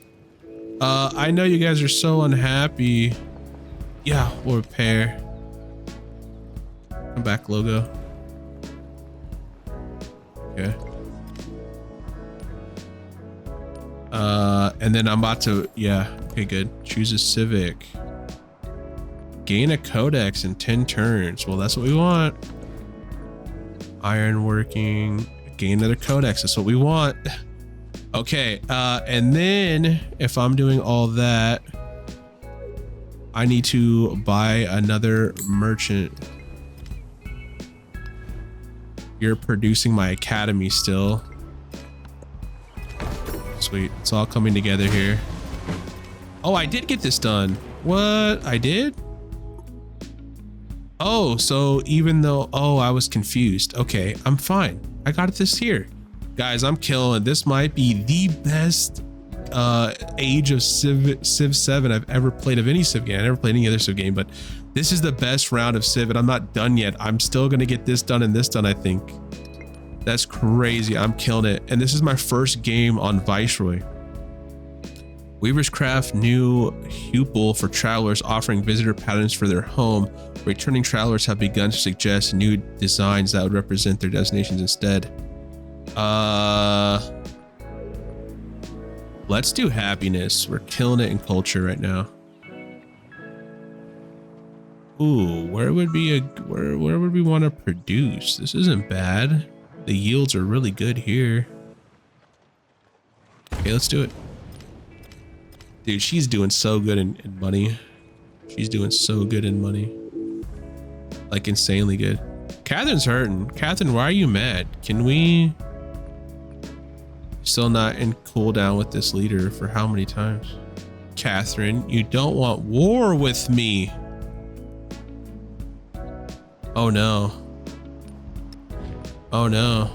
I know you guys are so unhappy. Yeah, we'll repair. Come back, logo. Okay. And then I'm about to, yeah, okay, good. Choose a civic. Gain a codex in 10 turns. Well, that's what we want. Iron working. Gain another codex. That's what we want. Okay, and then if I'm doing all that, I need to buy another merchant. You're producing my academy still. Sweet, it's all coming together here. Oh, I did get this done. What? I did? Oh, so even though, oh, I was confused. Okay, I'm fine. I got this here. Guys, I'm killing. This might be the best age of Civ 7 I've ever played of any Civ game. I never played any other Civ game, but this is the best round of Civ, and I'm not done yet. I'm still gonna get this done and this done, I think. That's crazy. I'm killing it. And this is my first game on Viceroy. Weaver's Craft new Hupel for travelers, offering visitor patterns for their home. Returning travelers have begun to suggest new designs that would represent their destinations instead. Let's do happiness. We're killing it in culture right now. Ooh, where would we want to produce? This isn't bad. The yields are really good here. Okay, let's do it. Dude, she's doing so good in money. She's doing so good in money. Like insanely good. Catherine's hurting. Catherine, why are you mad? Can we... Still not in cooldown with this leader for how many times? Catherine, you don't want war with me. Oh no. Oh no.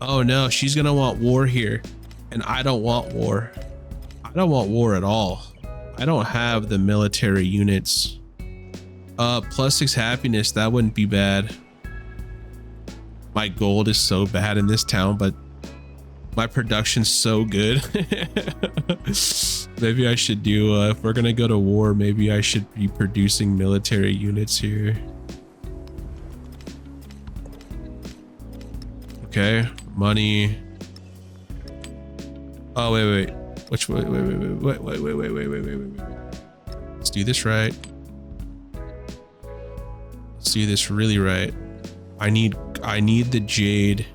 Oh no, she's gonna want war here. And I don't want war. I don't want war at all. I don't have the military units. +6 happiness, that wouldn't be bad. My gold is so bad in this town, but my production's so good. Maybe I should do, if we're gonna go to war, maybe I should be producing military units here. Okay, money. Oh, wait. Which way? Wait. Let's do this right. Let's do this really right. I need the jade.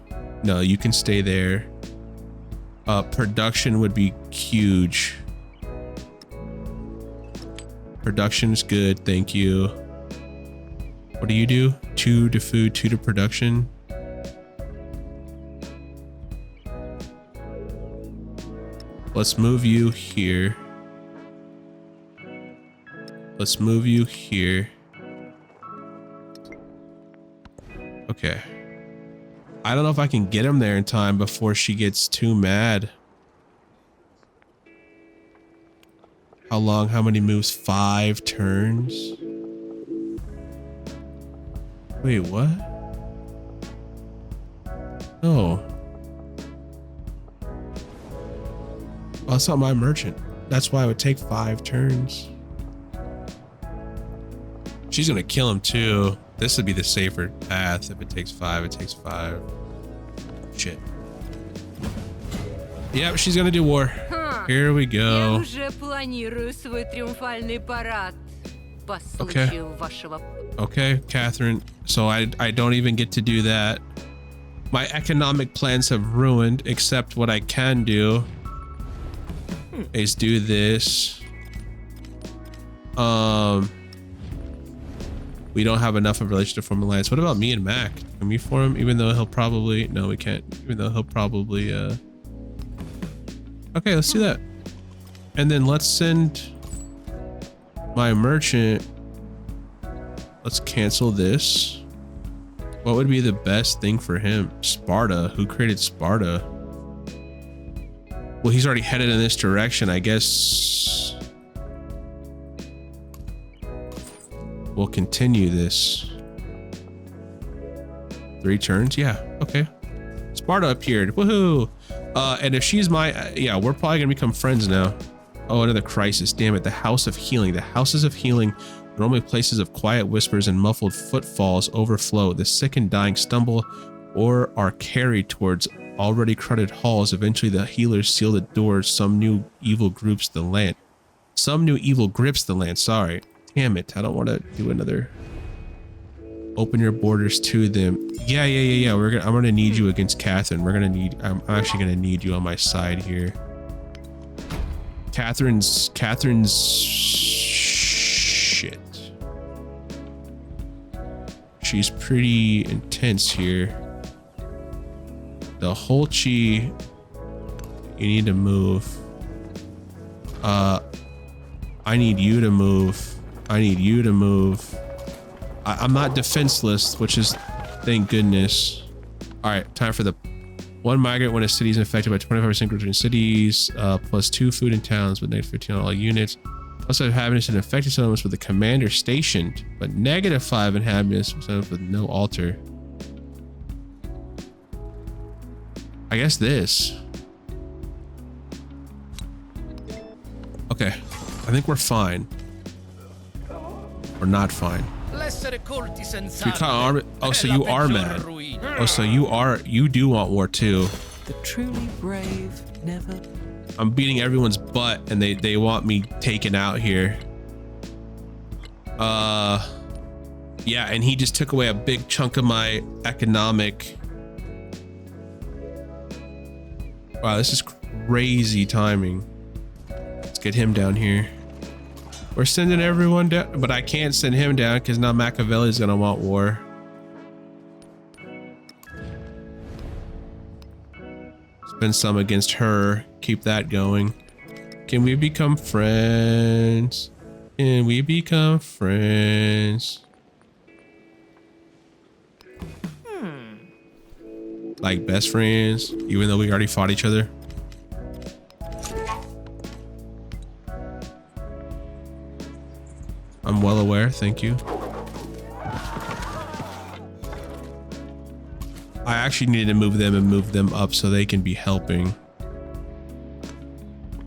No, you can stay there. Production would be huge. Production's good, thank you. What do you do? 2 to food, 2 to production. Let's move you here. Let's move you here. Okay. I don't know if I can get him there in time before she gets too mad. How long? How many moves? 5 turns? Wait, what? No. Oh, that's not my merchant. That's why it would take 5 turns. She's gonna kill him too. This would be the safer path. If it takes 5, it takes 5. Shit. Yep, she's gonna do war. Here we go. Okay. Okay, Catherine. So I don't even get to do that. My economic plans have ruined, except what I can do is do this. We don't have enough of a relationship to form an alliance. What about me and Mac? Can we form, even though he'll probably, no, we can't, even though he'll probably, okay, let's do that. And then let's send my merchant. Let's cancel this. What would be the best thing for him? Sparta. Who created Sparta? Well, he's already headed in this direction. I guess we'll continue this. 3 turns. Yeah. Okay. Sparta appeared. Woohoo. And if she's my, yeah, we're probably gonna become friends now. Oh, another crisis. Damn it. The House of Healing. The Houses of Healing, normally places of quiet whispers and muffled footfalls, overflow. The sick and dying stumble or are carried towards already crowded halls. Eventually, the healers seal the doors. Some new evil grips the land. Sorry. Damn it. I don't want to do another. Open your borders to them. Yeah. I'm gonna need you against Catherine. I'm actually gonna need you on my side here. Catherine's shit. She's pretty intense here. The whole chi, you need to move. I need you to move. I'm not defenseless, which is, thank goodness. All right, time for the one migrant when a city is infected by 25% growth in cities, plus 2 food in towns with -15 on all units. Also inhabitants in infected settlements with a commander stationed, but -5 inhabitants with no altar. I guess this. Okay, I think we're fine. We're not fine. Oh, so you are mad. Oh, so you do want war too. The truly brave never. I'm beating everyone's butt and they want me taken out here. Yeah, and he just took away a big chunk of my economic. Wow, this is crazy timing. Let's get him down here. We're sending everyone down, but I can't send him down because now Machiavelli's gonna want war. Spend some against her. Keep that going. Can we become friends? Can we become friends? Like best friends, even though we already fought each other. I'm well aware, thank you. I actually needed to move them and move them up so they can be helping.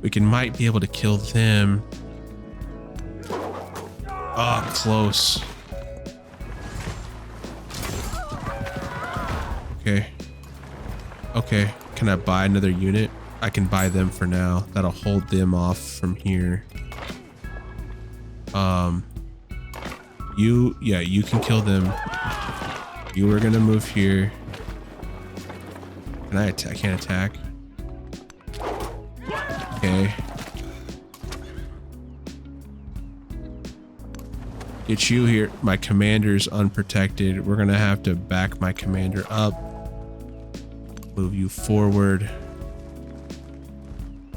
We might be able to kill them. Ah, close. Okay. Okay, can I buy another unit? I can buy them for now. That'll hold them off from here. You can kill them. You were gonna move here. Can I attack? I can't attack. Okay. Get you here. My commander's unprotected. We're gonna have to back my commander up. Move you forward.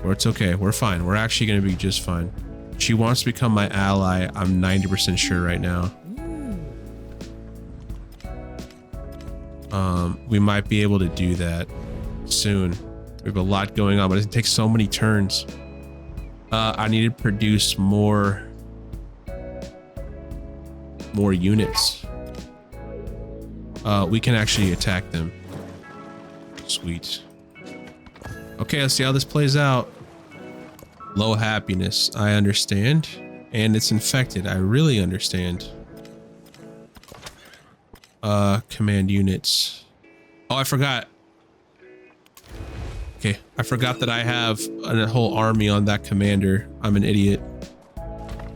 Or it's okay. We're fine. We're actually gonna be just fine. She wants to become my ally. I'm 90% sure right now. We might be able to do that soon. We have a lot going on, but it takes so many turns. I need to produce more units. We can actually attack them. Sweet. Okay, let's see how this plays out. Low happiness, I understand. And it's infected, I really understand. Command units. Oh, I forgot. Okay, I forgot that I have a whole army on that commander. I'm an idiot.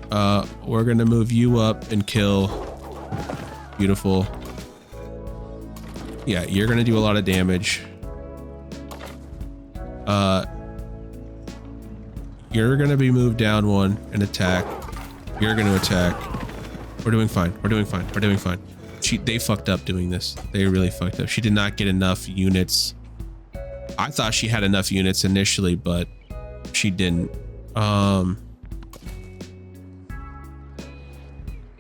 We're gonna move you up and kill. Beautiful. Yeah, you're gonna do a lot of damage. You're gonna be moved down one and attack. You're gonna attack. We're doing fine. We're doing fine. We're doing fine. They fucked up doing this. They really fucked up. She did not get enough units. I thought she had enough units initially, but she didn't.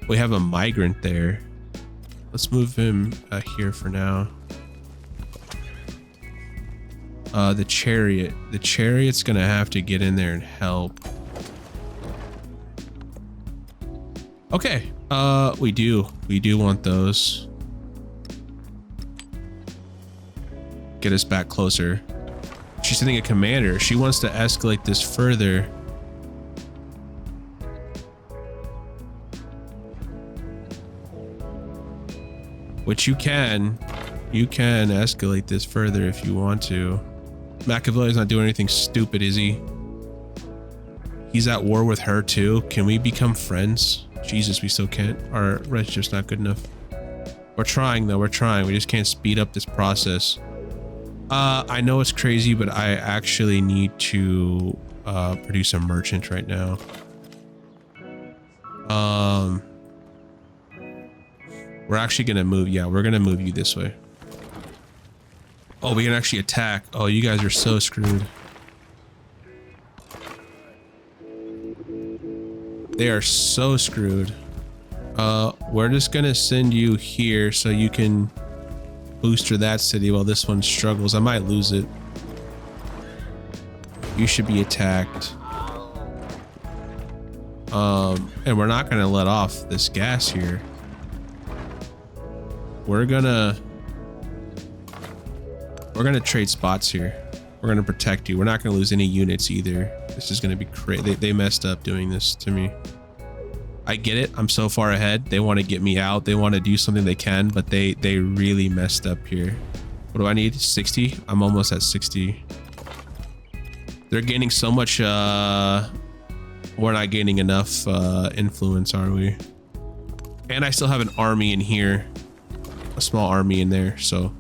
We have a migrant there. Let's move him here for now. The chariot. The chariot's gonna have to get in there and help. Okay. We do want those. Get us back closer. She's sending a commander. She wants to escalate this further. Which you can escalate this further if you want to. Machiavelli's not doing anything stupid, is he? He's at war with her too. Can we become friends? Jesus, we still can't. Our relationship's not good enough. We're trying though, we're trying. We just can't speed up this process. I know it's crazy, but I actually need to produce a merchant right now. We're actually gonna move, yeah, we're gonna move you this way. Oh, we can actually attack. Oh, you guys are so screwed. They are so screwed. We're just gonna send you here so you can booster that city while this one struggles. I might lose it. You should be attacked. And we're not gonna let off this gas here. We're gonna trade spots here. We're gonna protect you. We're not gonna lose any units either. This is gonna be crazy. They messed up doing this to me. I get it. I'm so far ahead. They want to get me out. They want to do something they can, but they really messed up here. What do I need? 60? I'm almost at 60. They're gaining so much. We're not gaining enough influence, are we? And I still have an army in here. A small army in there, so.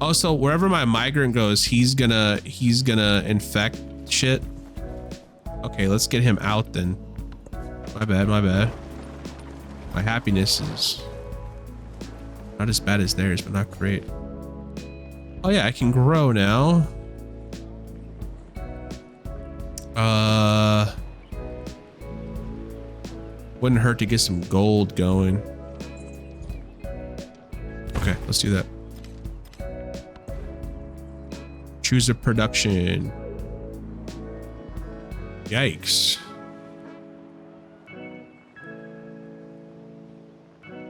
Also, wherever my migrant goes, he's gonna infect shit. Okay, let's get him out then. My bad, my bad. My happiness is not as bad as theirs, but not great. Oh yeah, I can grow now. Wouldn't hurt to get some gold going. Okay, let's do that. Choose a production. Yikes.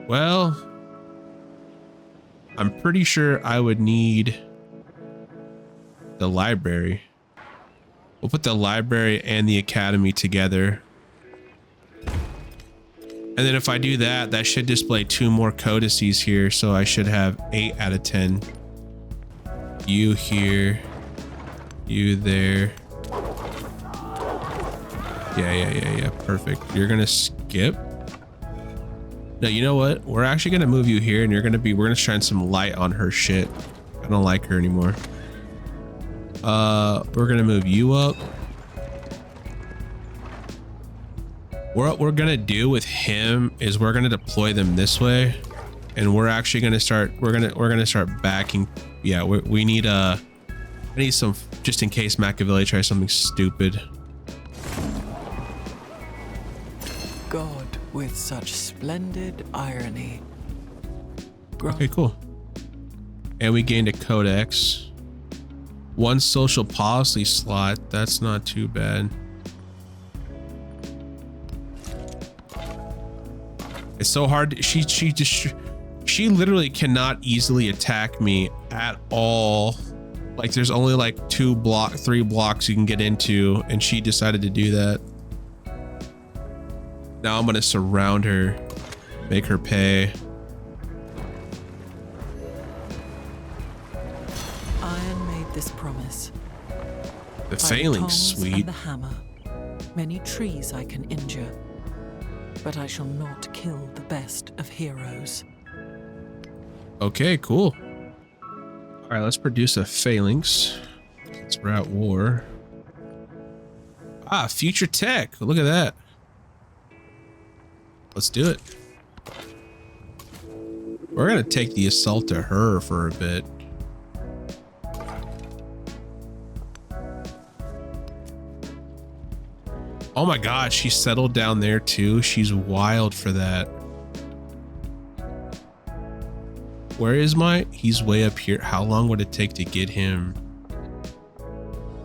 Well, I'm pretty sure I would need the library. We'll put the library and the academy together. And then if I do that, that should display 2 more codices here. So I should have 8 out of 10. You here. You there. Yeah. Perfect. You're gonna skip. No, you know what? We're actually gonna move you here, and we're gonna shine some light on her shit. I don't like her anymore. We're gonna move you up. What we're gonna do with him is we're gonna deploy them this way, and we're actually gonna start. We're gonna start backing. Yeah, we need I need some just in case Machiavelli tries something stupid. God with such splendid irony. Okay, cool. And we gained a codex. 1 social policy slot. That's not too bad. It's so hard. She literally cannot easily attack me at all. Like there's only like 3 blocks you can get into, and she decided to do that. Now I'm gonna surround her, make her pay. Iron made this promise. The By phalanx, tongs sweet. and the hammer, many trees I can injure, but I shall not kill the best of heroes. Okay, cool. All right, let's produce a phalanx. Since we're at war. Ah, future tech. Look at that. Let's do it. We're gonna take the assault to her for a bit. Oh my god, she settled down there too. She's wild for that. Where is my... He's way up here. How long would it take to get him?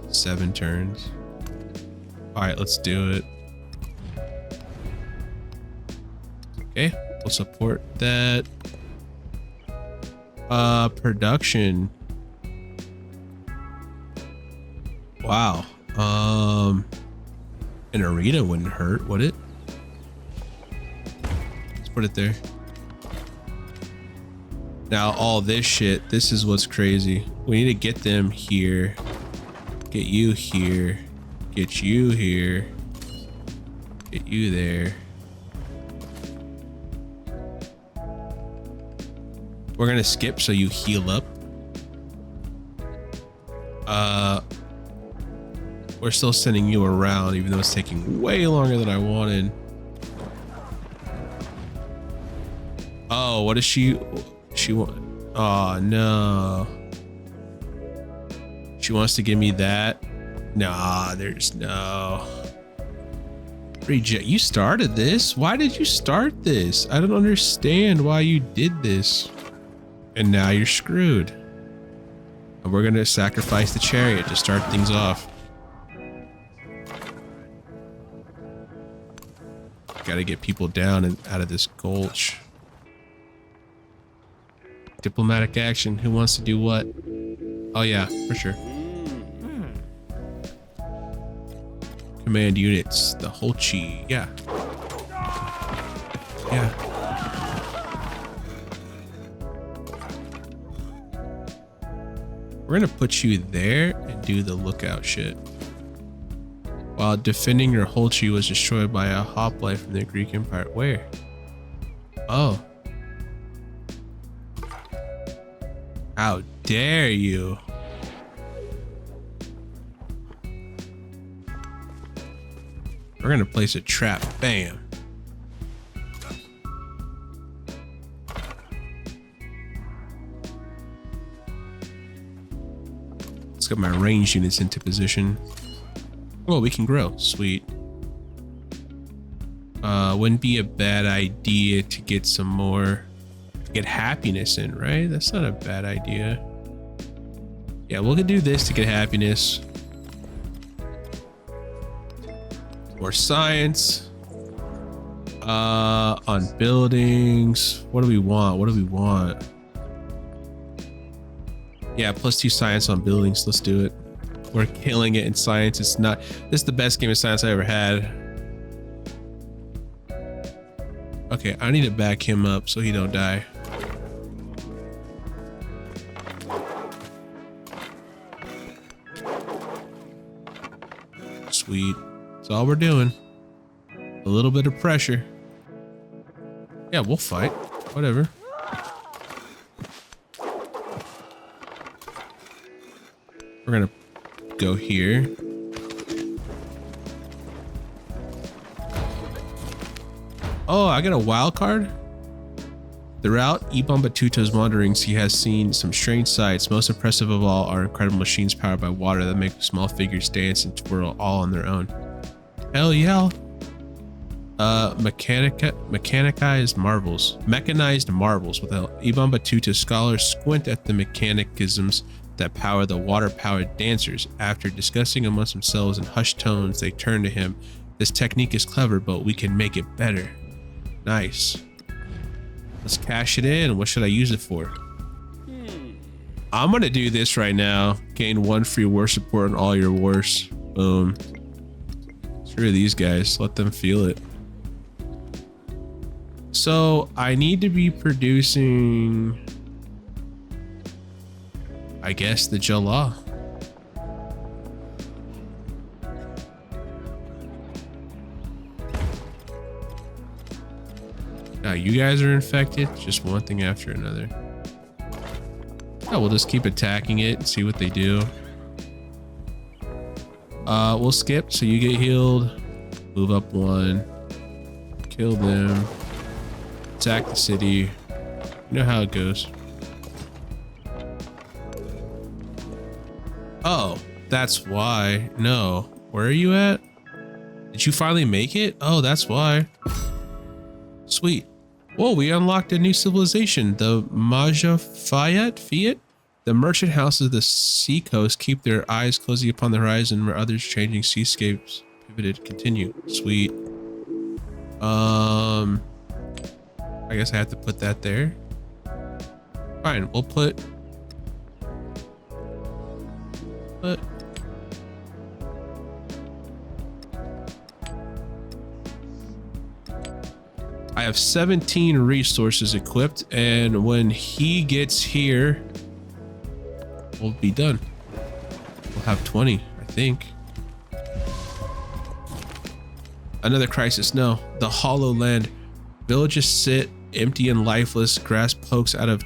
7 turns. All right, let's do it. Okay, we'll support that. Production. Wow. An arena wouldn't hurt, would it? Let's put it there. Now all this shit, this is what's crazy. We need to get them here. Get you here. Get you here. Get you there. We're gonna skip so you heal up. We're still sending you around even though it's taking way longer than I wanted. Oh, what does she want? Oh no. She wants to give me that. Nah, there's no. Reject. You started this? Why did you start this? I don't understand why you did this. And now you're screwed. And we're gonna sacrifice the chariot to start things off. Gotta get people down and out of this gulch. Diplomatic action. Who wants to do what? Oh yeah, for sure. Command units. The Holchi. Yeah. Yeah. We're gonna put you there and do the lookout shit. While defending your Holchi was destroyed by a hoplite from the Greek Empire. Where? Oh. How dare you? We're gonna place a trap. Bam. Let's get my range units into position. Oh, we can grow. Sweet. Wouldn't be a bad idea to get some more, to get happiness in, right? That's not a bad idea. Yeah, we'll do this to get happiness. More science. On buildings. What do we want? What do we want? Yeah, +2 science on buildings. Let's do it. We're killing it in science. It's not, this is the best game of science I ever had. Okay, I need to back him up so he don't die. Sweet. That's all we're doing. A little bit of pressure. Yeah, we'll fight. Whatever. We're gonna go here. Oh, I got a wild card. Throughout Ibn Battuta's wanderings, he has seen some strange sights. Most impressive of all are incredible machines powered by water that make small figures dance and twirl all on their own. Hell yeah. Mechanized marvels. With Ibn Battuta, scholars squint at the mechanisms that power the water-powered dancers. After discussing amongst themselves in hushed tones, they turn to him. This technique is clever, but we can make it better. Nice. Let's cash it in. What should I use it for? I'm gonna do this right now. Gain 1 free war support on all your wars. Boom. Screw these guys. Let them feel it. So I need to be producing, I guess, the Jala. you guys are infected. Just one thing after another. Oh, we'll just keep attacking it and see what they do. We'll skip so you get healed. Move up one. Kill them. Attack the city. You know how it goes. Oh, that's why. No. Where are you at? Did you finally make it? Oh, that's why. Sweet. Whoa, we unlocked a new civilization, the Fiat? The merchant houses of the seacoast keep their eyes closely upon the horizon where others changing seascapes pivoted continue. Sweet. I guess I have to put that there. Fine, we'll put I have 17 resources equipped, and when he gets here, we'll be done. We'll have 20, I think. Another crisis. No, the hollow land. Villages sit empty and lifeless. Grass pokes out of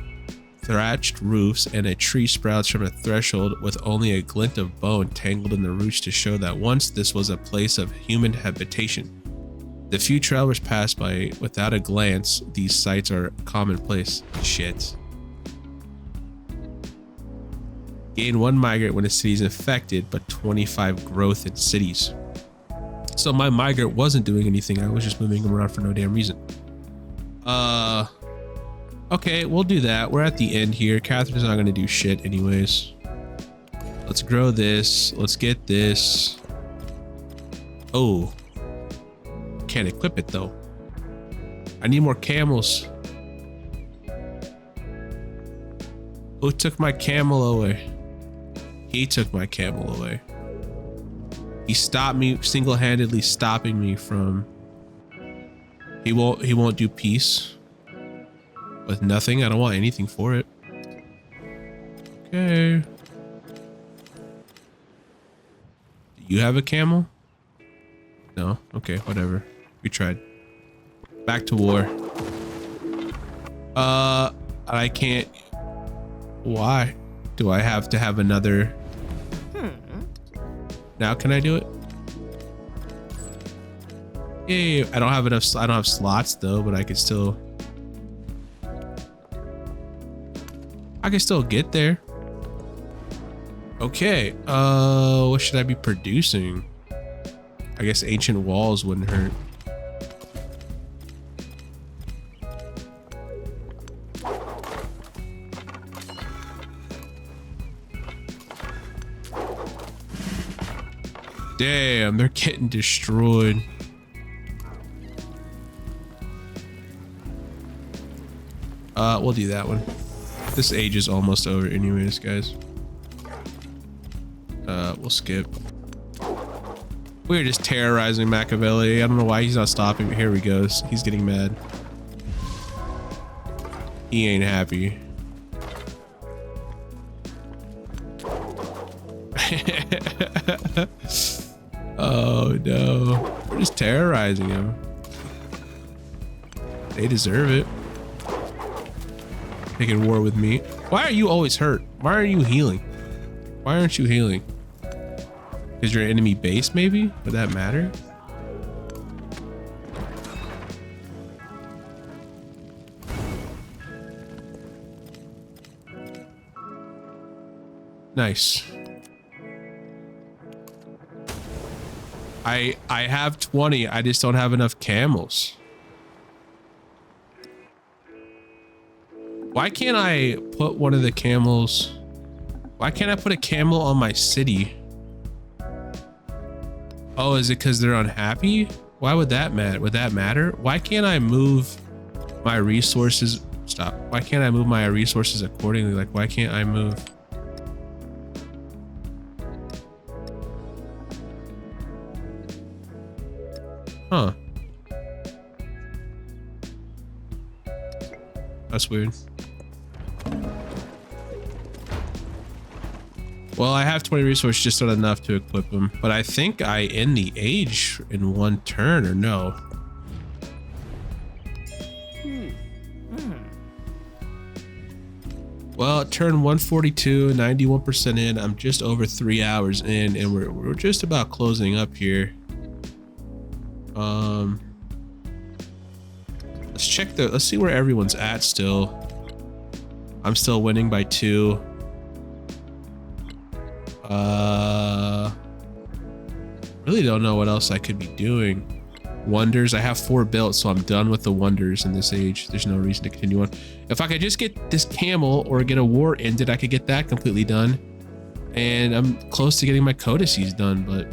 thatched roofs, and a tree sprouts from a threshold with only a glint of bone tangled in the roots to show that once this was a place of human habitation. The few travelers pass by without a glance. These sights are commonplace. Shit. Gain 1 migrant when a city is infected, but 25 growth in cities. So my migrant wasn't doing anything. I was just moving him around for no damn reason. Okay, we'll do that. We're at the end here. Catherine's not gonna do shit anyways. Let's grow this. Let's get this. Oh. Can't equip it though. I need more camels. Who took my camel away? He took my camel away. He stopped me, single-handedly stopping me from. He won't do peace with nothing. I don't want anything for it. Okay. Do you have a camel? No. Okay, whatever. We tried. Back to war. I can't. Why? Do I have to have another? Now can I do it? Yay! I don't have enough. I don't have slots though, but I can still. I can still get there. Okay. What should I be producing? I guess ancient walls wouldn't hurt. Damn, they're getting destroyed. We'll do that one. This age is almost over anyways, guys. We'll skip. We're just terrorizing Machiavelli. I don't know why he's not stopping. Here he goes. He's getting mad. He ain't happy. Oh no. We're just terrorizing him. They deserve it. Taking war with me. Why are you always hurt? Why are you healing? Why aren't you healing? Is your enemy base maybe? Would that matter? Nice. I have 20. I just don't have enough camels. Why can't I put one of the camels? Why can't I put a camel on my city? Oh, is it because they're unhappy? Why would that matter? Would that matter? Why can't I move my resources? Stop. Why can't I move my resources accordingly? Like, why can't I move? Huh. That's weird. Well, I have 20 resources, just not enough to equip them. But I think I end the age in one turn, or no? Well, turn 142, 91% in. I'm just over 3 hours in, and we're just about closing up here. Let's see where everyone's at still. I'm still winning by 2. Really don't know what else I could be doing. Wonders, I have 4 built, so I'm done with the wonders in this age. There's no reason to continue on. If I could just get this camel or get a war ended, I could get that completely done. And I'm close to getting my codices done, but...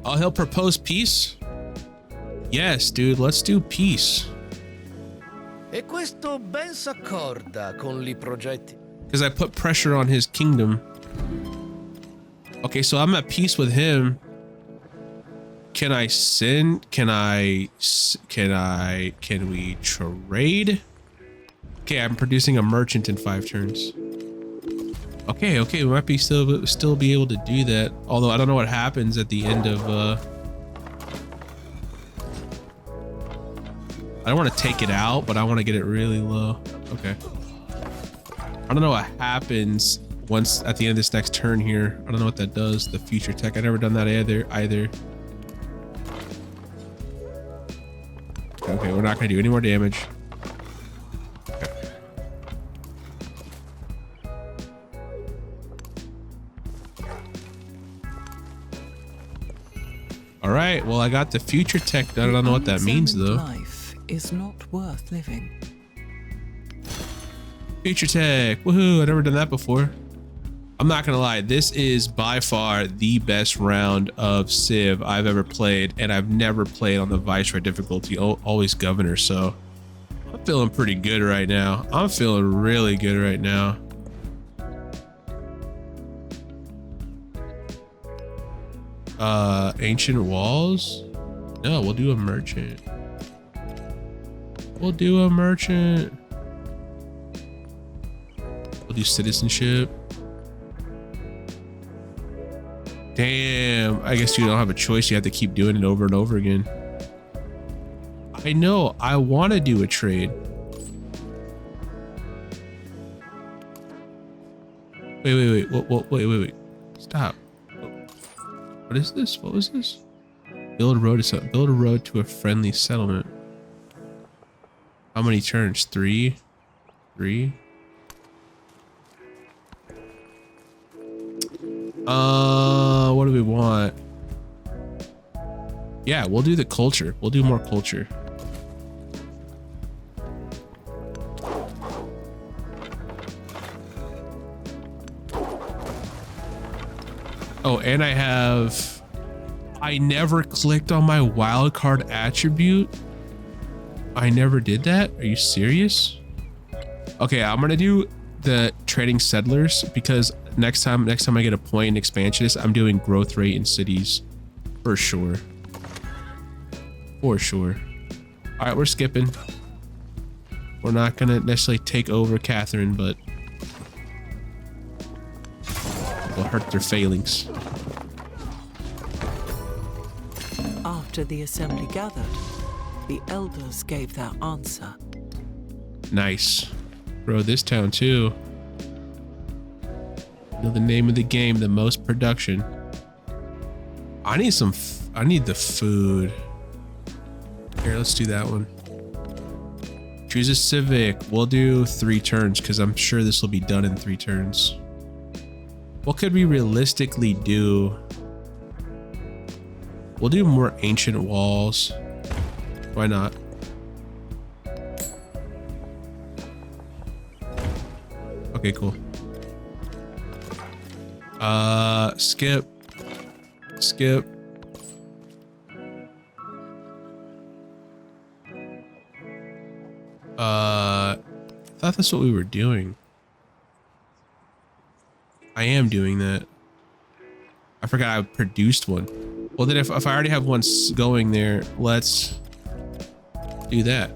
Oh, he'll propose peace? Yes, dude, let's do peace. E questo ben s'accorda con I progetti. Because I put pressure on his kingdom. Okay, so I'm at peace with him. Can I send? Can we trade? Okay, I'm producing a merchant in 5 turns. Okay, we might be still be able to do that. Although I don't know what happens at the end of I don't want to take it out, but I want to get it really low. Okay. I don't know what happens once at the end of this next turn here. I don't know what that does. The future tech. I've never done that either. Okay, we're not gonna do any more damage. Okay. All right. Well, I got the future tech done. I don't know what that means though. Life is not worth living. Future tech, woohoo! I've never done that before. I'm not gonna lie, this is by far the best round of Civ I've ever played, and I've never played on the Viceroy difficulty, always Governor, so I'm feeling pretty good right now. I'm feeling really good right now. Ancient walls? No, we'll do a merchant. We'll do citizenship. Damn, I guess you don't have a choice. You have to keep doing it over and over again. I know, I want to do a trade. Wait. Stop. What is this? What was this? Build a road to a friendly settlement. How many turns? 3? 3? What do we want? Yeah, we'll do the culture. We'll do more culture. Oh, and I never clicked on my wildcard attribute. I never did that. Are you serious? Okay, I'm gonna do the trading settlers because next time I get a point in expansionist, I'm doing growth rate in cities for sure. All right, we're skipping. We're not gonna necessarily take over Catherine, but we'll hurt their failings. After the assembly gathered, the elders gave their answer. Nice. Grow this town too. You know the name of the game, the most production. I need the food. Here, let's do that one. Choose a civic. We'll do 3 turns because I'm sure this will be done in 3 turns. What could we realistically do? We'll do more ancient walls. Why not? Okay, cool. Skip. I thought that's what we were doing. I am doing that. I forgot I produced one. Well, then if I already have one going there, let's do that.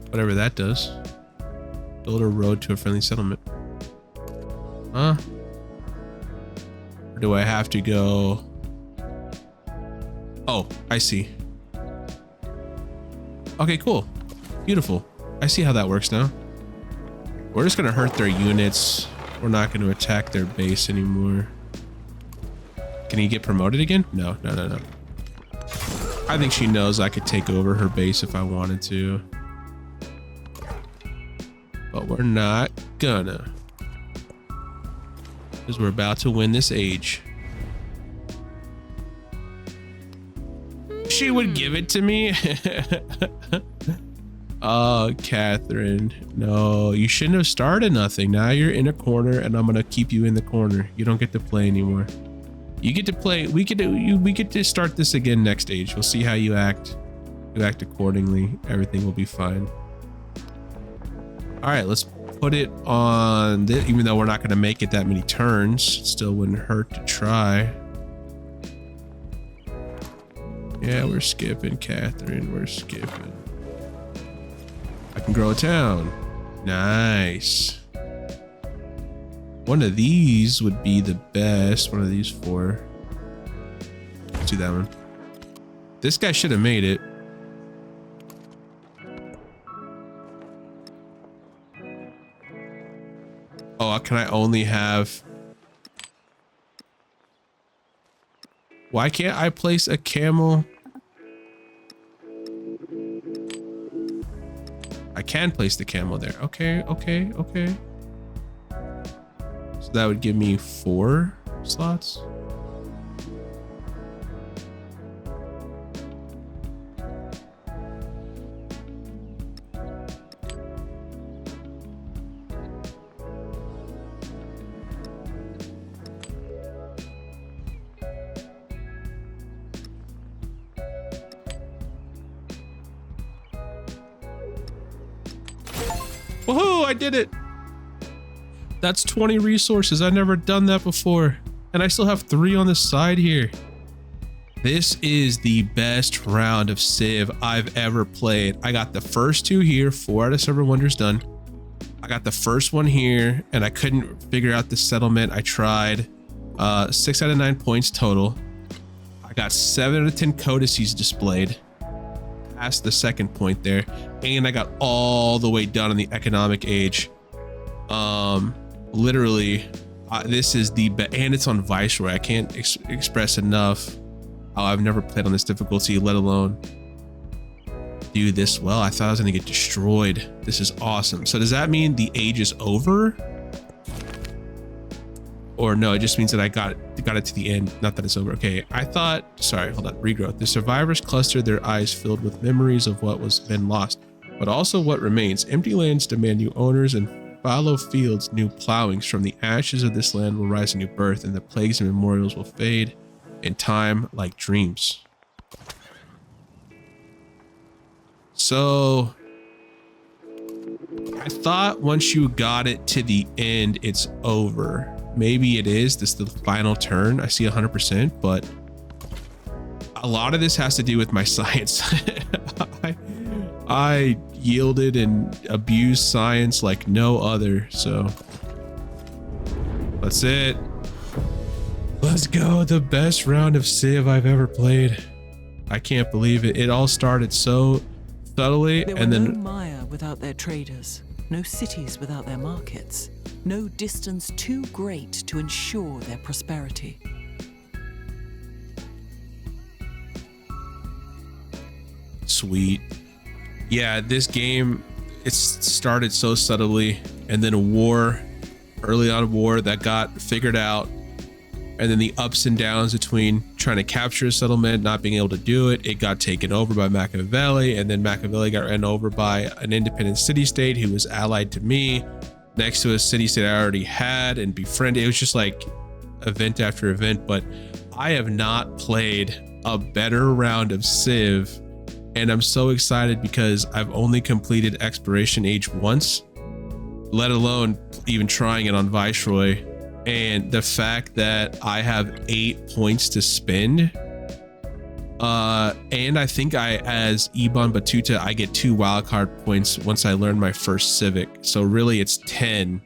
Whatever that does. Build a road to a friendly settlement. Huh? Or do I have to go? Oh, I see. Okay, cool. Beautiful. I see how that works now. We're just gonna hurt their units. We're not gonna attack their base anymore. Can he get promoted again? No, no, no, no. I think she knows I could take over her base if I wanted to. But we're not gonna. Because we're about to win this age. She would give it to me. Oh, Catherine. No, you shouldn't have started nothing. Now you're in a corner and I'm gonna keep you in the corner. You don't get to play anymore. You get to play. We get to start this again next age. We'll see how you act. You act accordingly. Everything will be fine. All right, let's put it on this, even though we're not gonna make it that many turns. Still wouldn't hurt to try. Yeah, we're skipping, Catherine. We're skipping. I can grow a town. Nice. One of these would be the best. One of these 4. Let's do that one. This guy should have made it. Oh, can I only have... Why can't I place a camel? I can place the camel there. Okay, okay, okay. So that would give me 4 slots. Woohoo, I did it. That's 20 resources. I've never done that before. And I still have 3 on the side here. This is the best round of Civ I've ever played. I got the first 2 here, 4 out of 7 wonders done. I got the first one here and I couldn't figure out the settlement. I tried. 6 out of 9 points total. I got 7 out of 10 codices displayed. Past the second point there, and I got all the way done on the economic age. Literally, this is the best, and it's on Viceroy. I can't express enough how I've never played on this difficulty, let alone do this well. I thought I was gonna get destroyed. This is awesome. So does that mean the age is over? Or no, it just means that I got it to the end, not that it's over. Okay, I thought, sorry, hold on, regrowth. The survivors clustered, their eyes filled with memories of what was been lost, but also what remains. Empty lands demand new owners, and fallow fields new plowings. From the ashes of this land will rise a new birth, and the plagues and memorials will fade in time like dreams. So I thought once you got it to the end, it's over. Maybe it is. This is the final turn. I see 100%, but a lot of this has to do with my science. I yielded and abused science like no other. So that's it. Let's go. The best round of Civ I've ever played. I can't believe it. It all started so subtly, There and were then no Maya without their traders, no cities without their markets, no distance too great to ensure their prosperity. sweet. Yeah, this game, it started so subtly, and then a war, early on war that got figured out, and then the ups and downs between trying to capture a settlement, not being able to do it. It got taken over by Machiavelli, and then Machiavelli got ran over by an independent city-state who was allied to me next to a city-state I already had and befriended. It was just like event after event, but I have not played a better round of Civ, and I'm so excited because I've only completed Exploration Age once, let alone even trying it on Viceroy. And the fact that I have 8 points to spend, and I think as Ibn Battuta, I get 2 wildcard points once I learn my first civic. So really it's 10.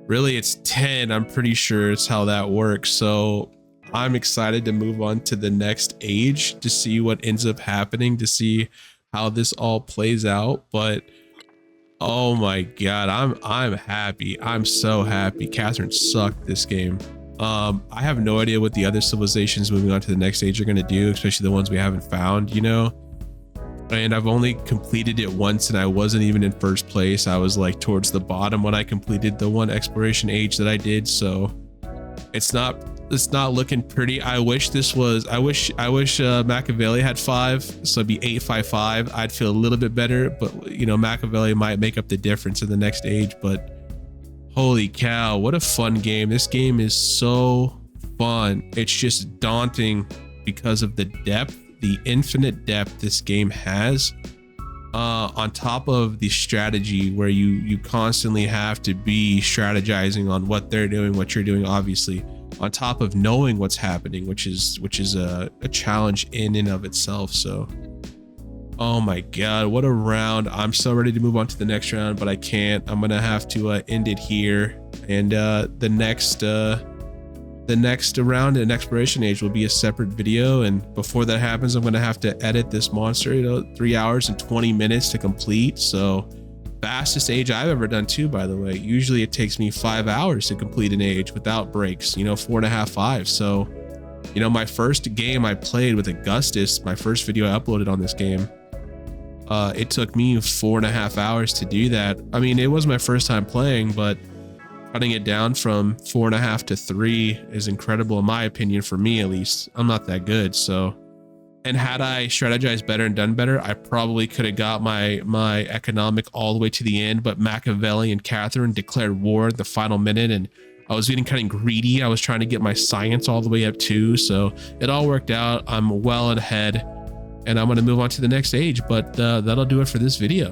Really it's 10. I'm pretty sure it's how that works. So I'm excited to move on to the next age to see what ends up happening, to see how this all plays out. But Oh my god, I'm happy. I'm so happy. Catherine sucked this game. I have no idea what the other civilizations moving on to the next stage are gonna do, especially the ones we haven't found, you know. And I've only completed it once, and I wasn't even in first place. I was like towards the bottom when I completed the one exploration age that I did. So it's not looking pretty. I wish Machiavelli had 5, so it'd be 855. I'd feel a little bit better, but you know, Machiavelli might make up the difference in the next age. But holy cow, what a fun game. This game is so fun. It's just daunting because of the depth, the infinite depth this game has, on top of the strategy where you constantly have to be strategizing on what they're doing, what you're doing, obviously, on top of knowing what's happening, which is a challenge in and of itself. So oh my god, what a round. I'm so ready to move on to the next round, but I can't. I'm gonna have to end it here, and the next round in exploration age will be a separate video. And before that happens, I'm gonna have to edit this monster, you know, 3 hours and 20 minutes to complete. So fastest age I've ever done too, by the way. Usually it takes me 5 hours to complete an age without breaks, you know, 4.5, 5. So, you know, my first game I played with Augustus, my first video I uploaded on this game, it took me 4.5 hours to do that. I mean, it was my first time playing, but cutting it down from 4.5 to 3 is incredible, in my opinion. For me, at least. I'm not that good. So, and had I strategized better and done better, I probably could have got my economic all the way to the end. But Machiavelli and Catherine declared war at the final minute, and I was getting kind of greedy. I was trying to get my science all the way up too. So it all worked out. I'm well ahead, and I'm going to move on to the next age. But that'll do it for this video.